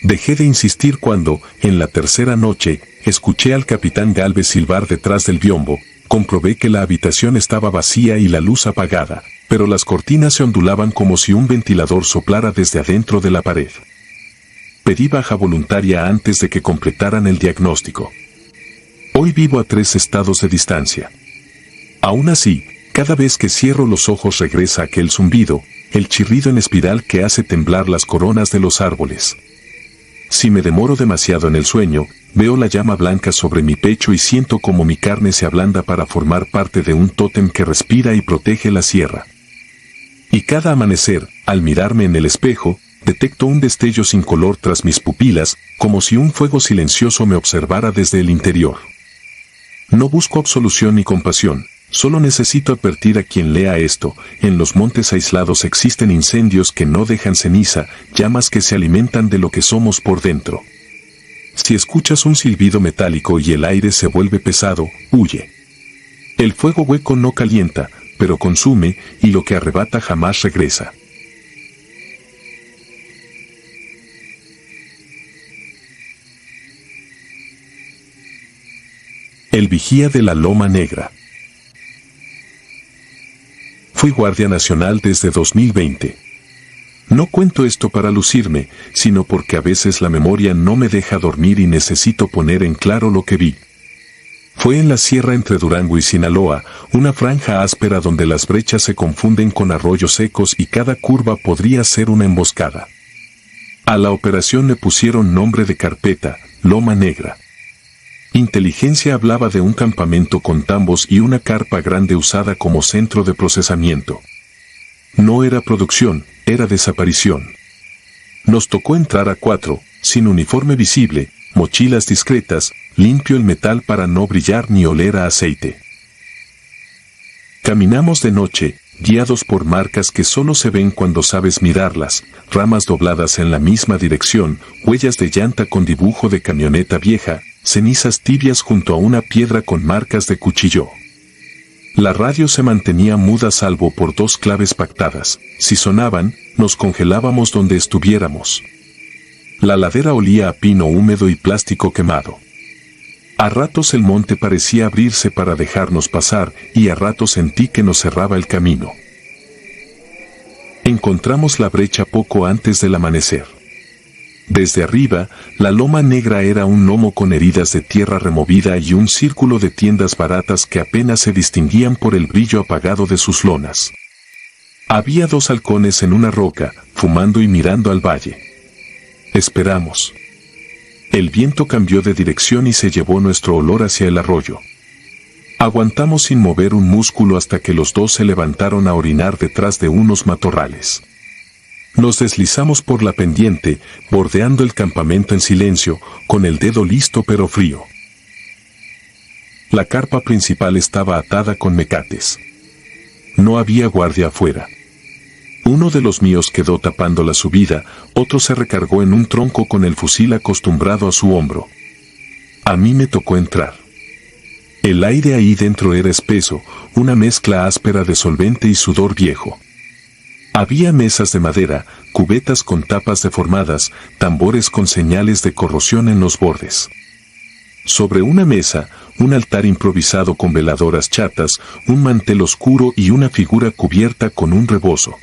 Dejé de insistir cuando, en la tercera noche, escuché al capitán Gálvez silbar detrás del biombo, comprobé que la habitación estaba vacía y la luz apagada, pero las cortinas se ondulaban como si un ventilador soplara desde adentro de la pared. Pedí baja voluntaria antes de que completaran el diagnóstico. Hoy vivo a 3 estados de distancia. Aún así, cada vez que cierro los ojos regresa aquel zumbido, el chirrido en espiral que hace temblar las coronas de los árboles. Si me demoro demasiado en el sueño, veo la llama blanca sobre mi pecho y siento como mi carne se ablanda para formar parte de un tótem que respira y protege la sierra. Y cada amanecer, al mirarme en el espejo, Detecto un destello sin color tras mis pupilas, como si un fuego silencioso me observara desde el interior. No busco absolución ni compasión, solo necesito advertir a quien lea esto: en los montes aislados existen incendios que no dejan ceniza, llamas que se alimentan de lo que somos por dentro. Si escuchas un silbido metálico y el aire se vuelve pesado, huye. El fuego hueco no calienta, pero consume, y lo que arrebata jamás regresa. El vigía de la Loma Negra. Fui guardia nacional desde 2020. No cuento esto para lucirme, sino porque a veces la memoria no me deja dormir y necesito poner en claro lo que vi. Fue en la sierra entre Durango y Sinaloa, una franja áspera donde las brechas se confunden con arroyos secos y cada curva podría ser una emboscada. A la operación le pusieron nombre de carpeta, Loma Negra. Inteligencia hablaba de un campamento con tambos y una carpa grande usada como centro de procesamiento. No era producción, era desaparición. Nos tocó entrar a 4, sin uniforme visible, mochilas discretas, limpio el metal para no brillar ni oler a aceite. Caminamos de noche, guiados por marcas que solo se ven cuando sabes mirarlas, ramas dobladas en la misma dirección, huellas de llanta con dibujo de camioneta vieja, cenizas tibias junto a una piedra con marcas de cuchillo. La radio se mantenía muda salvo por 2 claves pactadas. Si sonaban, nos congelábamos donde estuviéramos. La ladera olía a pino húmedo y plástico quemado. A ratos el monte parecía abrirse para dejarnos pasar, y a ratos sentí que nos cerraba el camino. Encontramos la brecha poco antes del amanecer. Desde arriba, la Loma Negra era un lomo con heridas de tierra removida y un círculo de tiendas baratas que apenas se distinguían por el brillo apagado de sus lonas. Había 2 halcones en una roca, fumando y mirando al valle. Esperamos. El viento cambió de dirección y se llevó nuestro olor hacia el arroyo. Aguantamos sin mover un músculo hasta que los 2 se levantaron a orinar detrás de unos matorrales. Nos deslizamos por la pendiente, bordeando el campamento en silencio, con el dedo listo pero frío. La carpa principal estaba atada con mecates. No había guardia afuera. Uno de los míos quedó tapando la subida, otro se recargó en un tronco con el fusil acostumbrado a su hombro. A mí me tocó entrar. El aire ahí dentro era espeso, una mezcla áspera de solvente y sudor viejo. Había mesas de madera, cubetas con tapas deformadas, tambores con señales de corrosión en los bordes. Sobre una mesa, un altar improvisado con veladoras chatas, un mantel oscuro y una figura cubierta con un rebozo.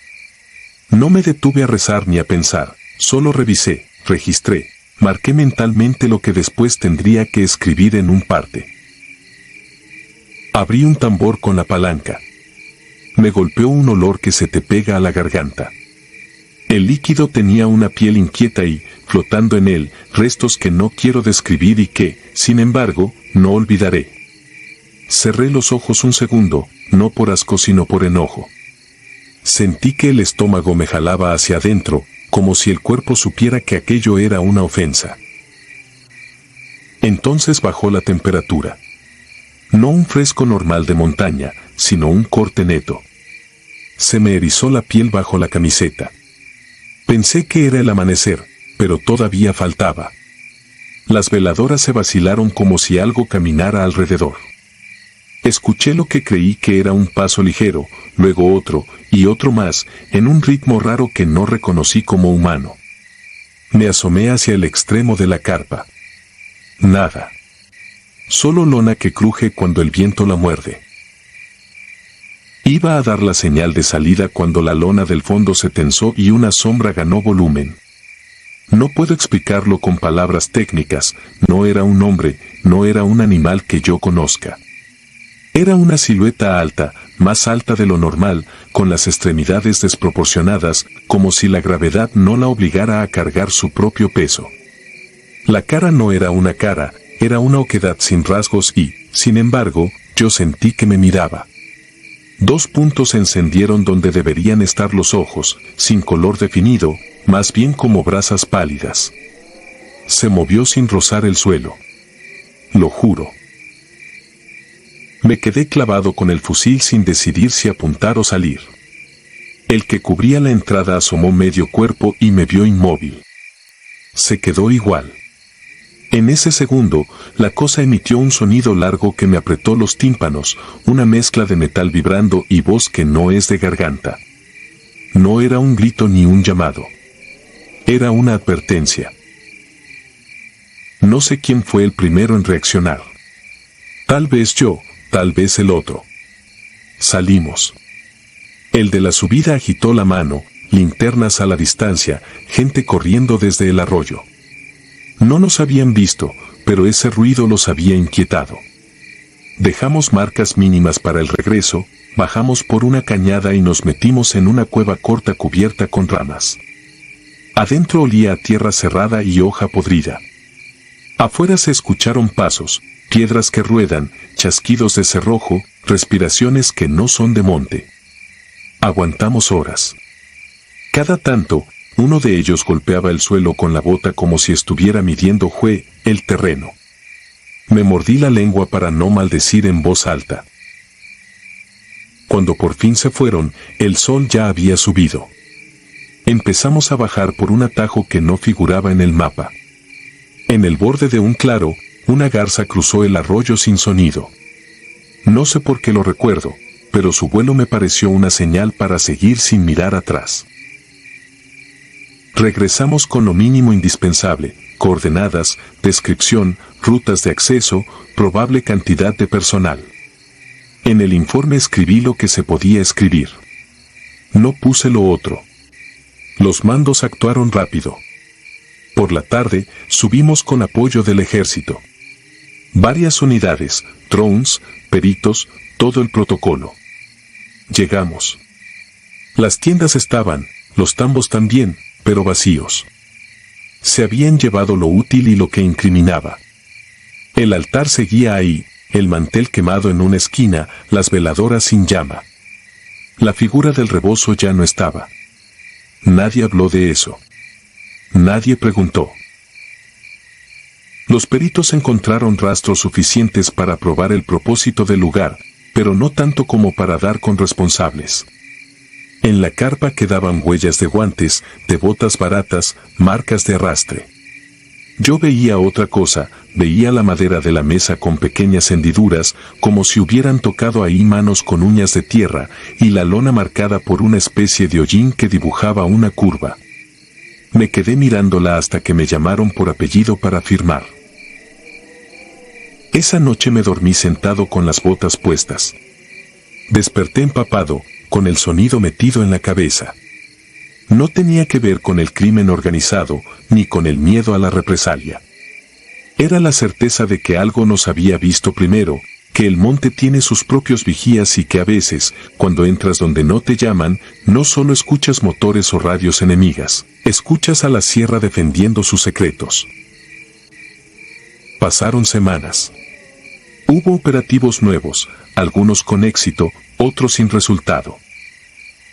No me detuve a rezar ni a pensar, solo revisé, registré, marqué mentalmente lo que después tendría que escribir en un parte. Abrí un tambor con la palanca. Me golpeó un olor que se te pega a la garganta. El líquido tenía una piel inquieta y, flotando en él, restos que no quiero describir y que, sin embargo, no olvidaré. Cerré los ojos un segundo, no por asco sino por enojo. Sentí que el estómago me jalaba hacia adentro, como si el cuerpo supiera que aquello era una ofensa. Entonces bajó la temperatura. No un fresco normal de montaña, sino un corte neto. Se me erizó la piel bajo la camiseta. Pensé que era el amanecer, pero todavía faltaba. Las veladoras se vacilaron como si algo caminara alrededor. Escuché lo que creí que era un paso ligero, luego otro, y otro más, en un ritmo raro que no reconocí como humano. Me asomé hacia el extremo de la carpa. Nada. Solo lona que cruje cuando el viento la muerde. Iba a dar la señal de salida cuando la lona del fondo se tensó y una sombra ganó volumen. No puedo explicarlo con palabras técnicas, no era un hombre, no era un animal que yo conozca. Era una silueta alta, más alta de lo normal, con las extremidades desproporcionadas, como si la gravedad no la obligara a cargar su propio peso. La cara no era una cara, era una oquedad sin rasgos y, sin embargo, yo sentí que me miraba. 2 puntos se encendieron donde deberían estar los ojos, sin color definido, más bien como brasas pálidas. Se movió sin rozar el suelo. Lo juro. Me quedé clavado con el fusil sin decidir si apuntar o salir. El que cubría la entrada asomó medio cuerpo y me vio inmóvil. Se quedó igual. En ese segundo, la cosa emitió un sonido largo que me apretó los tímpanos, una mezcla de metal vibrando y voz que no es de garganta. No era un grito ni un llamado. Era una advertencia. No sé quién fue el primero en reaccionar. Tal vez yo, tal vez el otro. Salimos. El de la subida agitó la mano, linternas a la distancia, gente corriendo desde el arroyo. No nos habían visto, pero ese ruido los había inquietado. Dejamos marcas mínimas para el regreso, bajamos por una cañada y nos metimos en una cueva corta cubierta con ramas. Adentro olía a tierra cerrada y hoja podrida. Afuera se escucharon pasos, piedras que ruedan, chasquidos de cerrojo, respiraciones que no son de monte. Aguantamos horas. Cada tanto, uno de ellos golpeaba el suelo con la bota como si estuviera midiendo el terreno. Me mordí la lengua para no maldecir en voz alta. Cuando por fin se fueron, el sol ya había subido. Empezamos a bajar por un atajo que no figuraba en el mapa. En el borde de un claro, una garza cruzó el arroyo sin sonido. No sé por qué lo recuerdo, pero su vuelo me pareció una señal para seguir sin mirar atrás. Regresamos con lo mínimo indispensable: coordenadas, descripción, rutas de acceso, probable cantidad de personal. En el informe escribí lo que se podía escribir. No puse lo otro. Los mandos actuaron rápido. Por la tarde, subimos con apoyo del ejército. Varias unidades, drones, peritos, todo el protocolo. Llegamos. Las tiendas estaban, los tambos también, pero vacíos. Se habían llevado lo útil y lo que incriminaba. El altar seguía ahí, el mantel quemado en una esquina, las veladoras sin llama. La figura del rebozo ya no estaba. Nadie habló de eso. Nadie preguntó. Los peritos encontraron rastros suficientes para probar el propósito del lugar, pero no tanto como para dar con responsables. En la carpa quedaban huellas de guantes, de botas baratas, marcas de arrastre. Yo veía otra cosa, veía la madera de la mesa con pequeñas hendiduras, como si hubieran tocado ahí manos con uñas de tierra, y la lona marcada por una especie de hollín que dibujaba una curva. Me quedé mirándola hasta que me llamaron por apellido para firmar. Esa noche me dormí sentado con las botas puestas. Desperté empapado, con el sonido metido en la cabeza. No tenía que ver con el crimen organizado, ni con el miedo a la represalia. Era la certeza de que algo nos había visto primero, que el monte tiene sus propios vigías y que a veces, cuando entras donde no te llaman, no solo escuchas motores o radios enemigas, escuchas a la sierra defendiendo sus secretos. Pasaron semanas. Hubo operativos nuevos, algunos con éxito, otros sin resultado.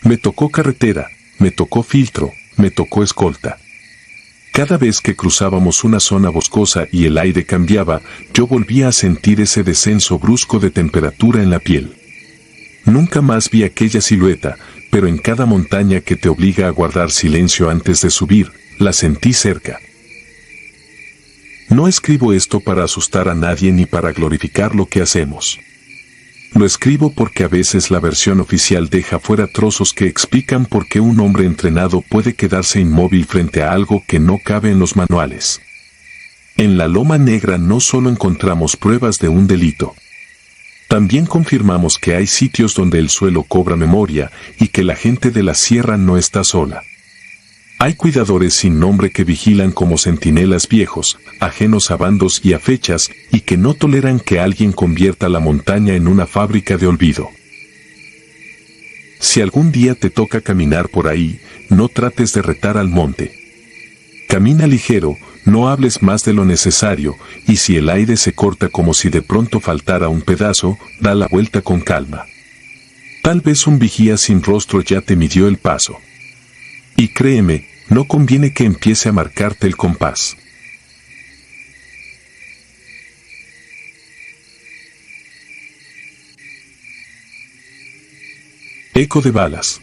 Me tocó carretera, me tocó filtro, me tocó escolta. Cada vez que cruzábamos una zona boscosa y el aire cambiaba, yo volvía a sentir ese descenso brusco de temperatura en la piel. Nunca más vi aquella silueta, pero en cada montaña que te obliga a guardar silencio antes de subir, la sentí cerca. No escribo esto para asustar a nadie ni para glorificar lo que hacemos. Lo escribo porque a veces la versión oficial deja fuera trozos que explican por qué un hombre entrenado puede quedarse inmóvil frente a algo que no cabe en los manuales. En la Loma Negra no solo encontramos pruebas de un delito. También confirmamos que hay sitios donde el suelo cobra memoria y que la gente de la sierra no está sola. Hay cuidadores sin nombre que vigilan como centinelas viejos, ajenos a bandos y a fechas, y que no toleran que alguien convierta la montaña en una fábrica de olvido. Si algún día te toca caminar por ahí, no trates de retar al monte. Camina ligero, no hables más de lo necesario, y si el aire se corta como si de pronto faltara un pedazo, da la vuelta con calma. Tal vez un vigía sin rostro ya te midió el paso. Y créeme, no conviene que empiece a marcarte el compás. Eco de balas.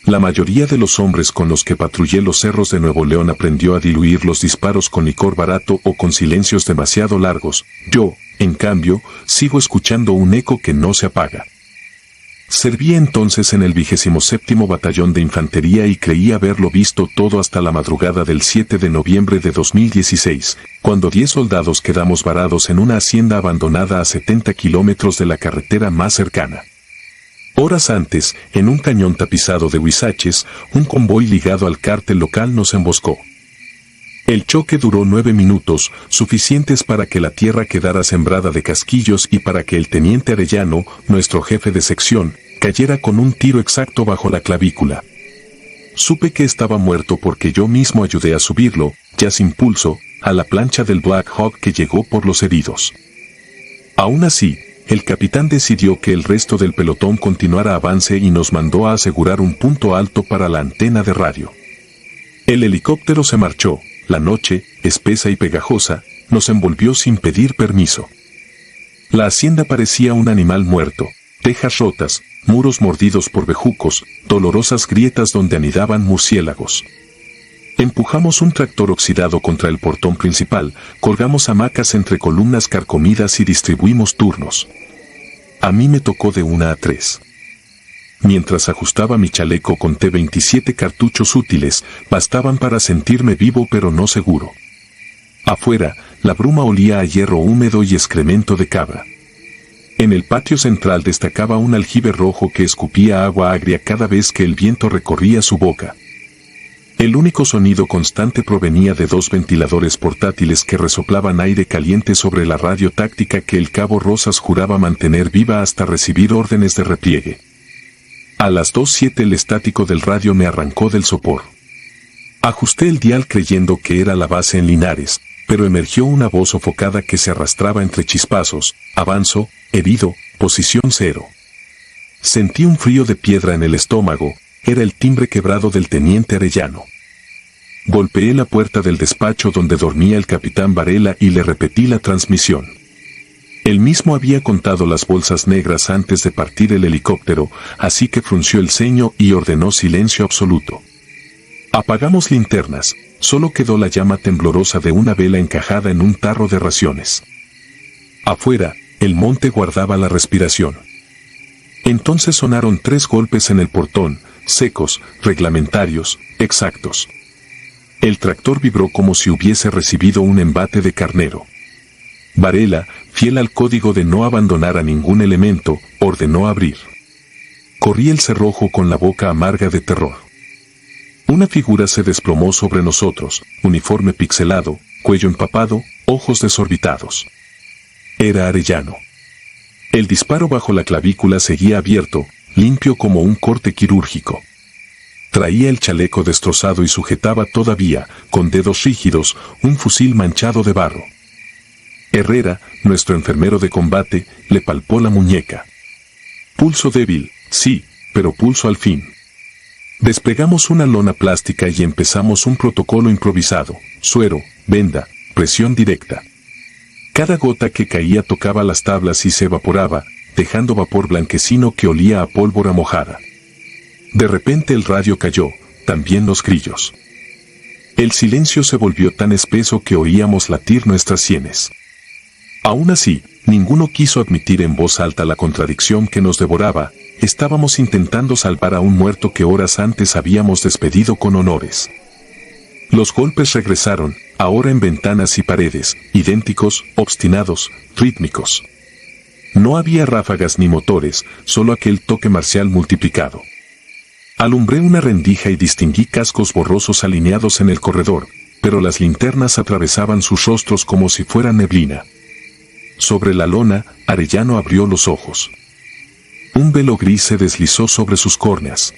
La mayoría de los hombres con los que patrullé los cerros de Nuevo León aprendió a diluir los disparos con licor barato o con silencios demasiado largos. Yo, en cambio, sigo escuchando un eco que no se apaga. Serví entonces en el 27º Batallón de Infantería y creí haberlo visto todo hasta la madrugada del 7 de noviembre de 2016, cuando 10 soldados quedamos varados en una hacienda abandonada a 70 kilómetros de la carretera más cercana. Horas antes, en un cañón tapizado de huizaches, un convoy ligado al cártel local nos emboscó. El choque duró 9 minutos, suficientes para que la tierra quedara sembrada de casquillos y para que el teniente Arellano, nuestro jefe de sección, cayera con un tiro exacto bajo la clavícula. Supe que estaba muerto porque yo mismo ayudé a subirlo, ya sin pulso, a la plancha del Black Hawk que llegó por los heridos. Aún así, el capitán decidió que el resto del pelotón continuara avance y nos mandó a asegurar un punto alto para la antena de radio. El helicóptero se marchó. La noche, espesa y pegajosa, nos envolvió sin pedir permiso. La hacienda parecía un animal muerto, tejas rotas, muros mordidos por bejucos, dolorosas grietas donde anidaban murciélagos. Empujamos un tractor oxidado contra el portón principal, colgamos hamacas entre columnas carcomidas y distribuimos turnos. A mí me tocó de 1 a 3. Mientras ajustaba mi chaleco conté 27 cartuchos útiles, bastaban para sentirme vivo pero no seguro. Afuera, la bruma olía a hierro húmedo y excremento de cabra. En el patio central destacaba un aljibe rojo que escupía agua agria cada vez que el viento recorría su boca. El único sonido constante provenía de 2 ventiladores portátiles que resoplaban aire caliente sobre la radio táctica que el cabo Rosas juraba mantener viva hasta recibir órdenes de repliegue. A las 2:07 el estático del radio me arrancó del sopor. Ajusté el dial creyendo que era la base en Linares, pero emergió una voz sofocada que se arrastraba entre chispazos. Avanzo, herido, posición 0. Sentí un frío de piedra en el estómago, era el timbre quebrado del teniente Arellano. Golpeé la puerta del despacho donde dormía el capitán Varela y le repetí la transmisión. Él mismo había contado las bolsas negras antes de partir el helicóptero, así que frunció el ceño y ordenó silencio absoluto. Apagamos linternas, solo quedó la llama temblorosa de una vela encajada en un tarro de raciones. Afuera, el monte guardaba la respiración. Entonces sonaron 3 golpes en el portón, secos, reglamentarios, exactos. El tractor vibró como si hubiese recibido un embate de carnero. Varela, fiel al código de no abandonar a ningún elemento, ordenó abrir. Corrí el cerrojo con la boca amarga de terror. Una figura se desplomó sobre nosotros, uniforme pixelado, cuello empapado, ojos desorbitados. Era Arellano. El disparo bajo la clavícula seguía abierto, limpio como un corte quirúrgico. Traía el chaleco destrozado y sujetaba todavía, con dedos rígidos, un fusil manchado de barro. Herrera, nuestro enfermero de combate, le palpó la muñeca. Pulso débil, sí, pero pulso al fin. Desplegamos una lona plástica y empezamos un protocolo improvisado: suero, venda, presión directa. Cada gota que caía tocaba las tablas y se evaporaba, dejando vapor blanquecino que olía a pólvora mojada. De repente el radio cayó, también los grillos. El silencio se volvió tan espeso que oíamos latir nuestras sienes. Aún así, ninguno quiso admitir en voz alta la contradicción que nos devoraba. Estábamos intentando salvar a un muerto que horas antes habíamos despedido con honores. Los golpes regresaron, ahora en ventanas y paredes, idénticos, obstinados, rítmicos. No había ráfagas ni motores, solo aquel toque marcial multiplicado. Alumbré una rendija y distinguí cascos borrosos alineados en el corredor, pero las linternas atravesaban sus rostros como si fuera neblina. Sobre la lona, Arellano abrió los ojos. Un velo gris se deslizó sobre sus córneas.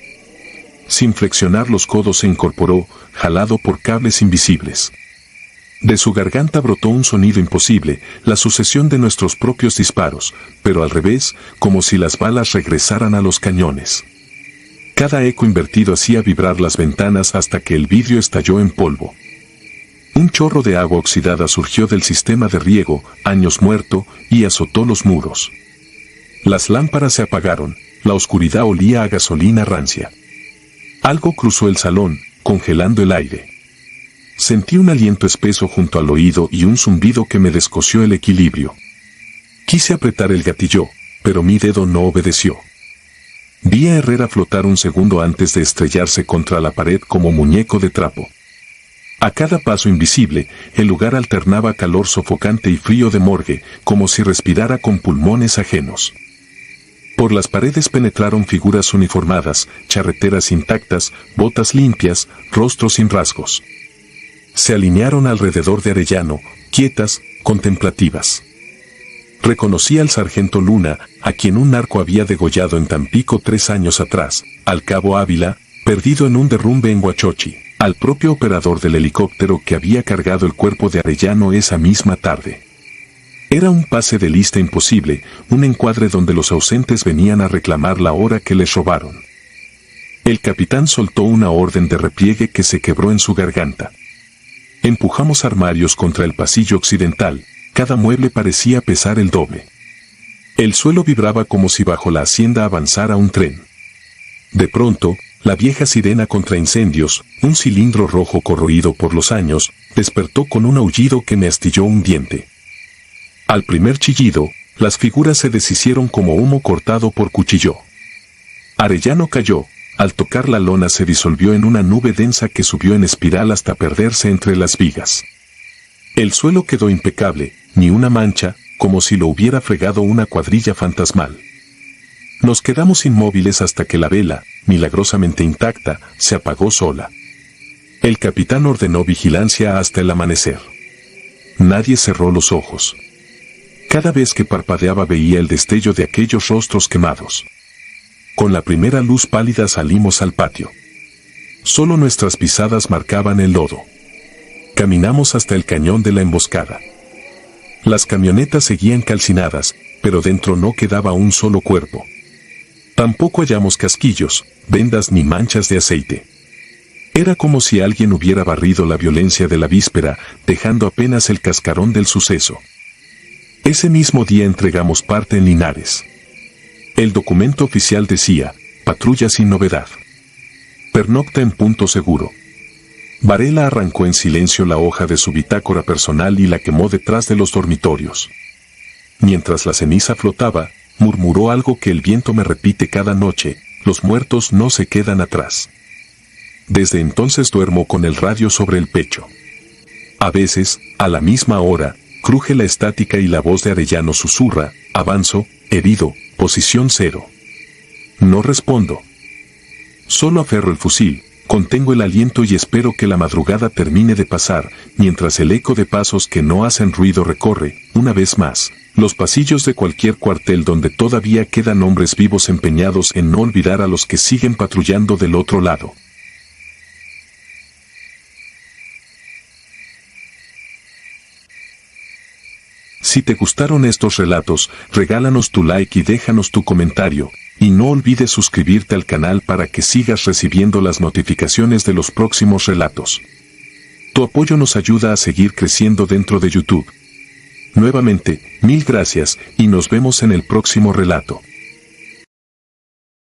Sin flexionar los codos se incorporó, jalado por cables invisibles. De su garganta brotó un sonido imposible, la sucesión de nuestros propios disparos, pero al revés, como si las balas regresaran a los cañones. Cada eco invertido hacía vibrar las ventanas hasta que el vidrio estalló en polvo. Un chorro de agua oxidada surgió del sistema de riego, años muerto, y azotó los muros. Las lámparas se apagaron, la oscuridad olía a gasolina rancia. Algo cruzó el salón, congelando el aire. Sentí un aliento espeso junto al oído y un zumbido que me descosió el equilibrio. Quise apretar el gatillo, pero mi dedo no obedeció. Vi a Herrera flotar un segundo antes de estrellarse contra la pared como muñeco de trapo. A cada paso invisible, el lugar alternaba calor sofocante y frío de morgue, como si respirara con pulmones ajenos. Por las paredes penetraron figuras uniformadas, charreteras intactas, botas limpias, rostros sin rasgos. Se alinearon alrededor de Arellano, quietas, contemplativas. Reconocí al sargento Luna, a quien un narco había degollado en Tampico 3 años atrás, al cabo Ávila, perdido en un derrumbe en Huachochi, al propio operador del helicóptero que había cargado el cuerpo de Arellano esa misma tarde. Era un pase de lista imposible, un encuadre donde los ausentes venían a reclamar la hora que les robaron. El capitán soltó una orden de repliegue que se quebró en su garganta. Empujamos armarios contra el pasillo occidental, cada mueble parecía pesar el doble. El suelo vibraba como si bajo la hacienda avanzara un tren. De pronto, la vieja sirena contra incendios, un cilindro rojo corroído por los años, despertó con un aullido que me astilló un diente. Al primer chillido, las figuras se deshicieron como humo cortado por cuchillo. Arellano cayó, al tocar la lona se disolvió en una nube densa que subió en espiral hasta perderse entre las vigas. El suelo quedó impecable, ni una mancha, como si lo hubiera fregado una cuadrilla fantasmal. Nos quedamos inmóviles hasta que la vela, milagrosamente intacta, se apagó sola. El capitán ordenó vigilancia hasta el amanecer. Nadie cerró los ojos. Cada vez que parpadeaba veía el destello de aquellos rostros quemados. Con la primera luz pálida salimos al patio. Solo nuestras pisadas marcaban el lodo. Caminamos hasta el cañón de la emboscada. Las camionetas seguían calcinadas, pero dentro no quedaba un solo cuerpo. Tampoco hallamos casquillos, vendas ni manchas de aceite. Era como si alguien hubiera barrido la violencia de la víspera, dejando apenas el cascarón del suceso. Ese mismo día entregamos parte en Linares. El documento oficial decía, patrulla sin novedad. Pernocta en punto seguro. Varela arrancó en silencio la hoja de su bitácora personal y la quemó detrás de los dormitorios. Mientras la ceniza flotaba, murmuró algo que el viento me repite cada noche, los muertos no se quedan atrás. Desde entonces duermo con el radio sobre el pecho. A veces, a la misma hora, cruje la estática y la voz de Arellano susurra, avanzo, herido, posición 0. No respondo. Solo aferro el fusil, contengo el aliento y espero que la madrugada termine de pasar, mientras el eco de pasos que no hacen ruido recorre, una vez más, los pasillos de cualquier cuartel donde todavía quedan hombres vivos empeñados en no olvidar a los que siguen patrullando del otro lado. Si te gustaron estos relatos, regálanos tu like y déjanos tu comentario, y no olvides suscribirte al canal para que sigas recibiendo las notificaciones de los próximos relatos. Tu apoyo nos ayuda a seguir creciendo dentro de YouTube. Nuevamente, mil gracias y nos vemos en el próximo relato.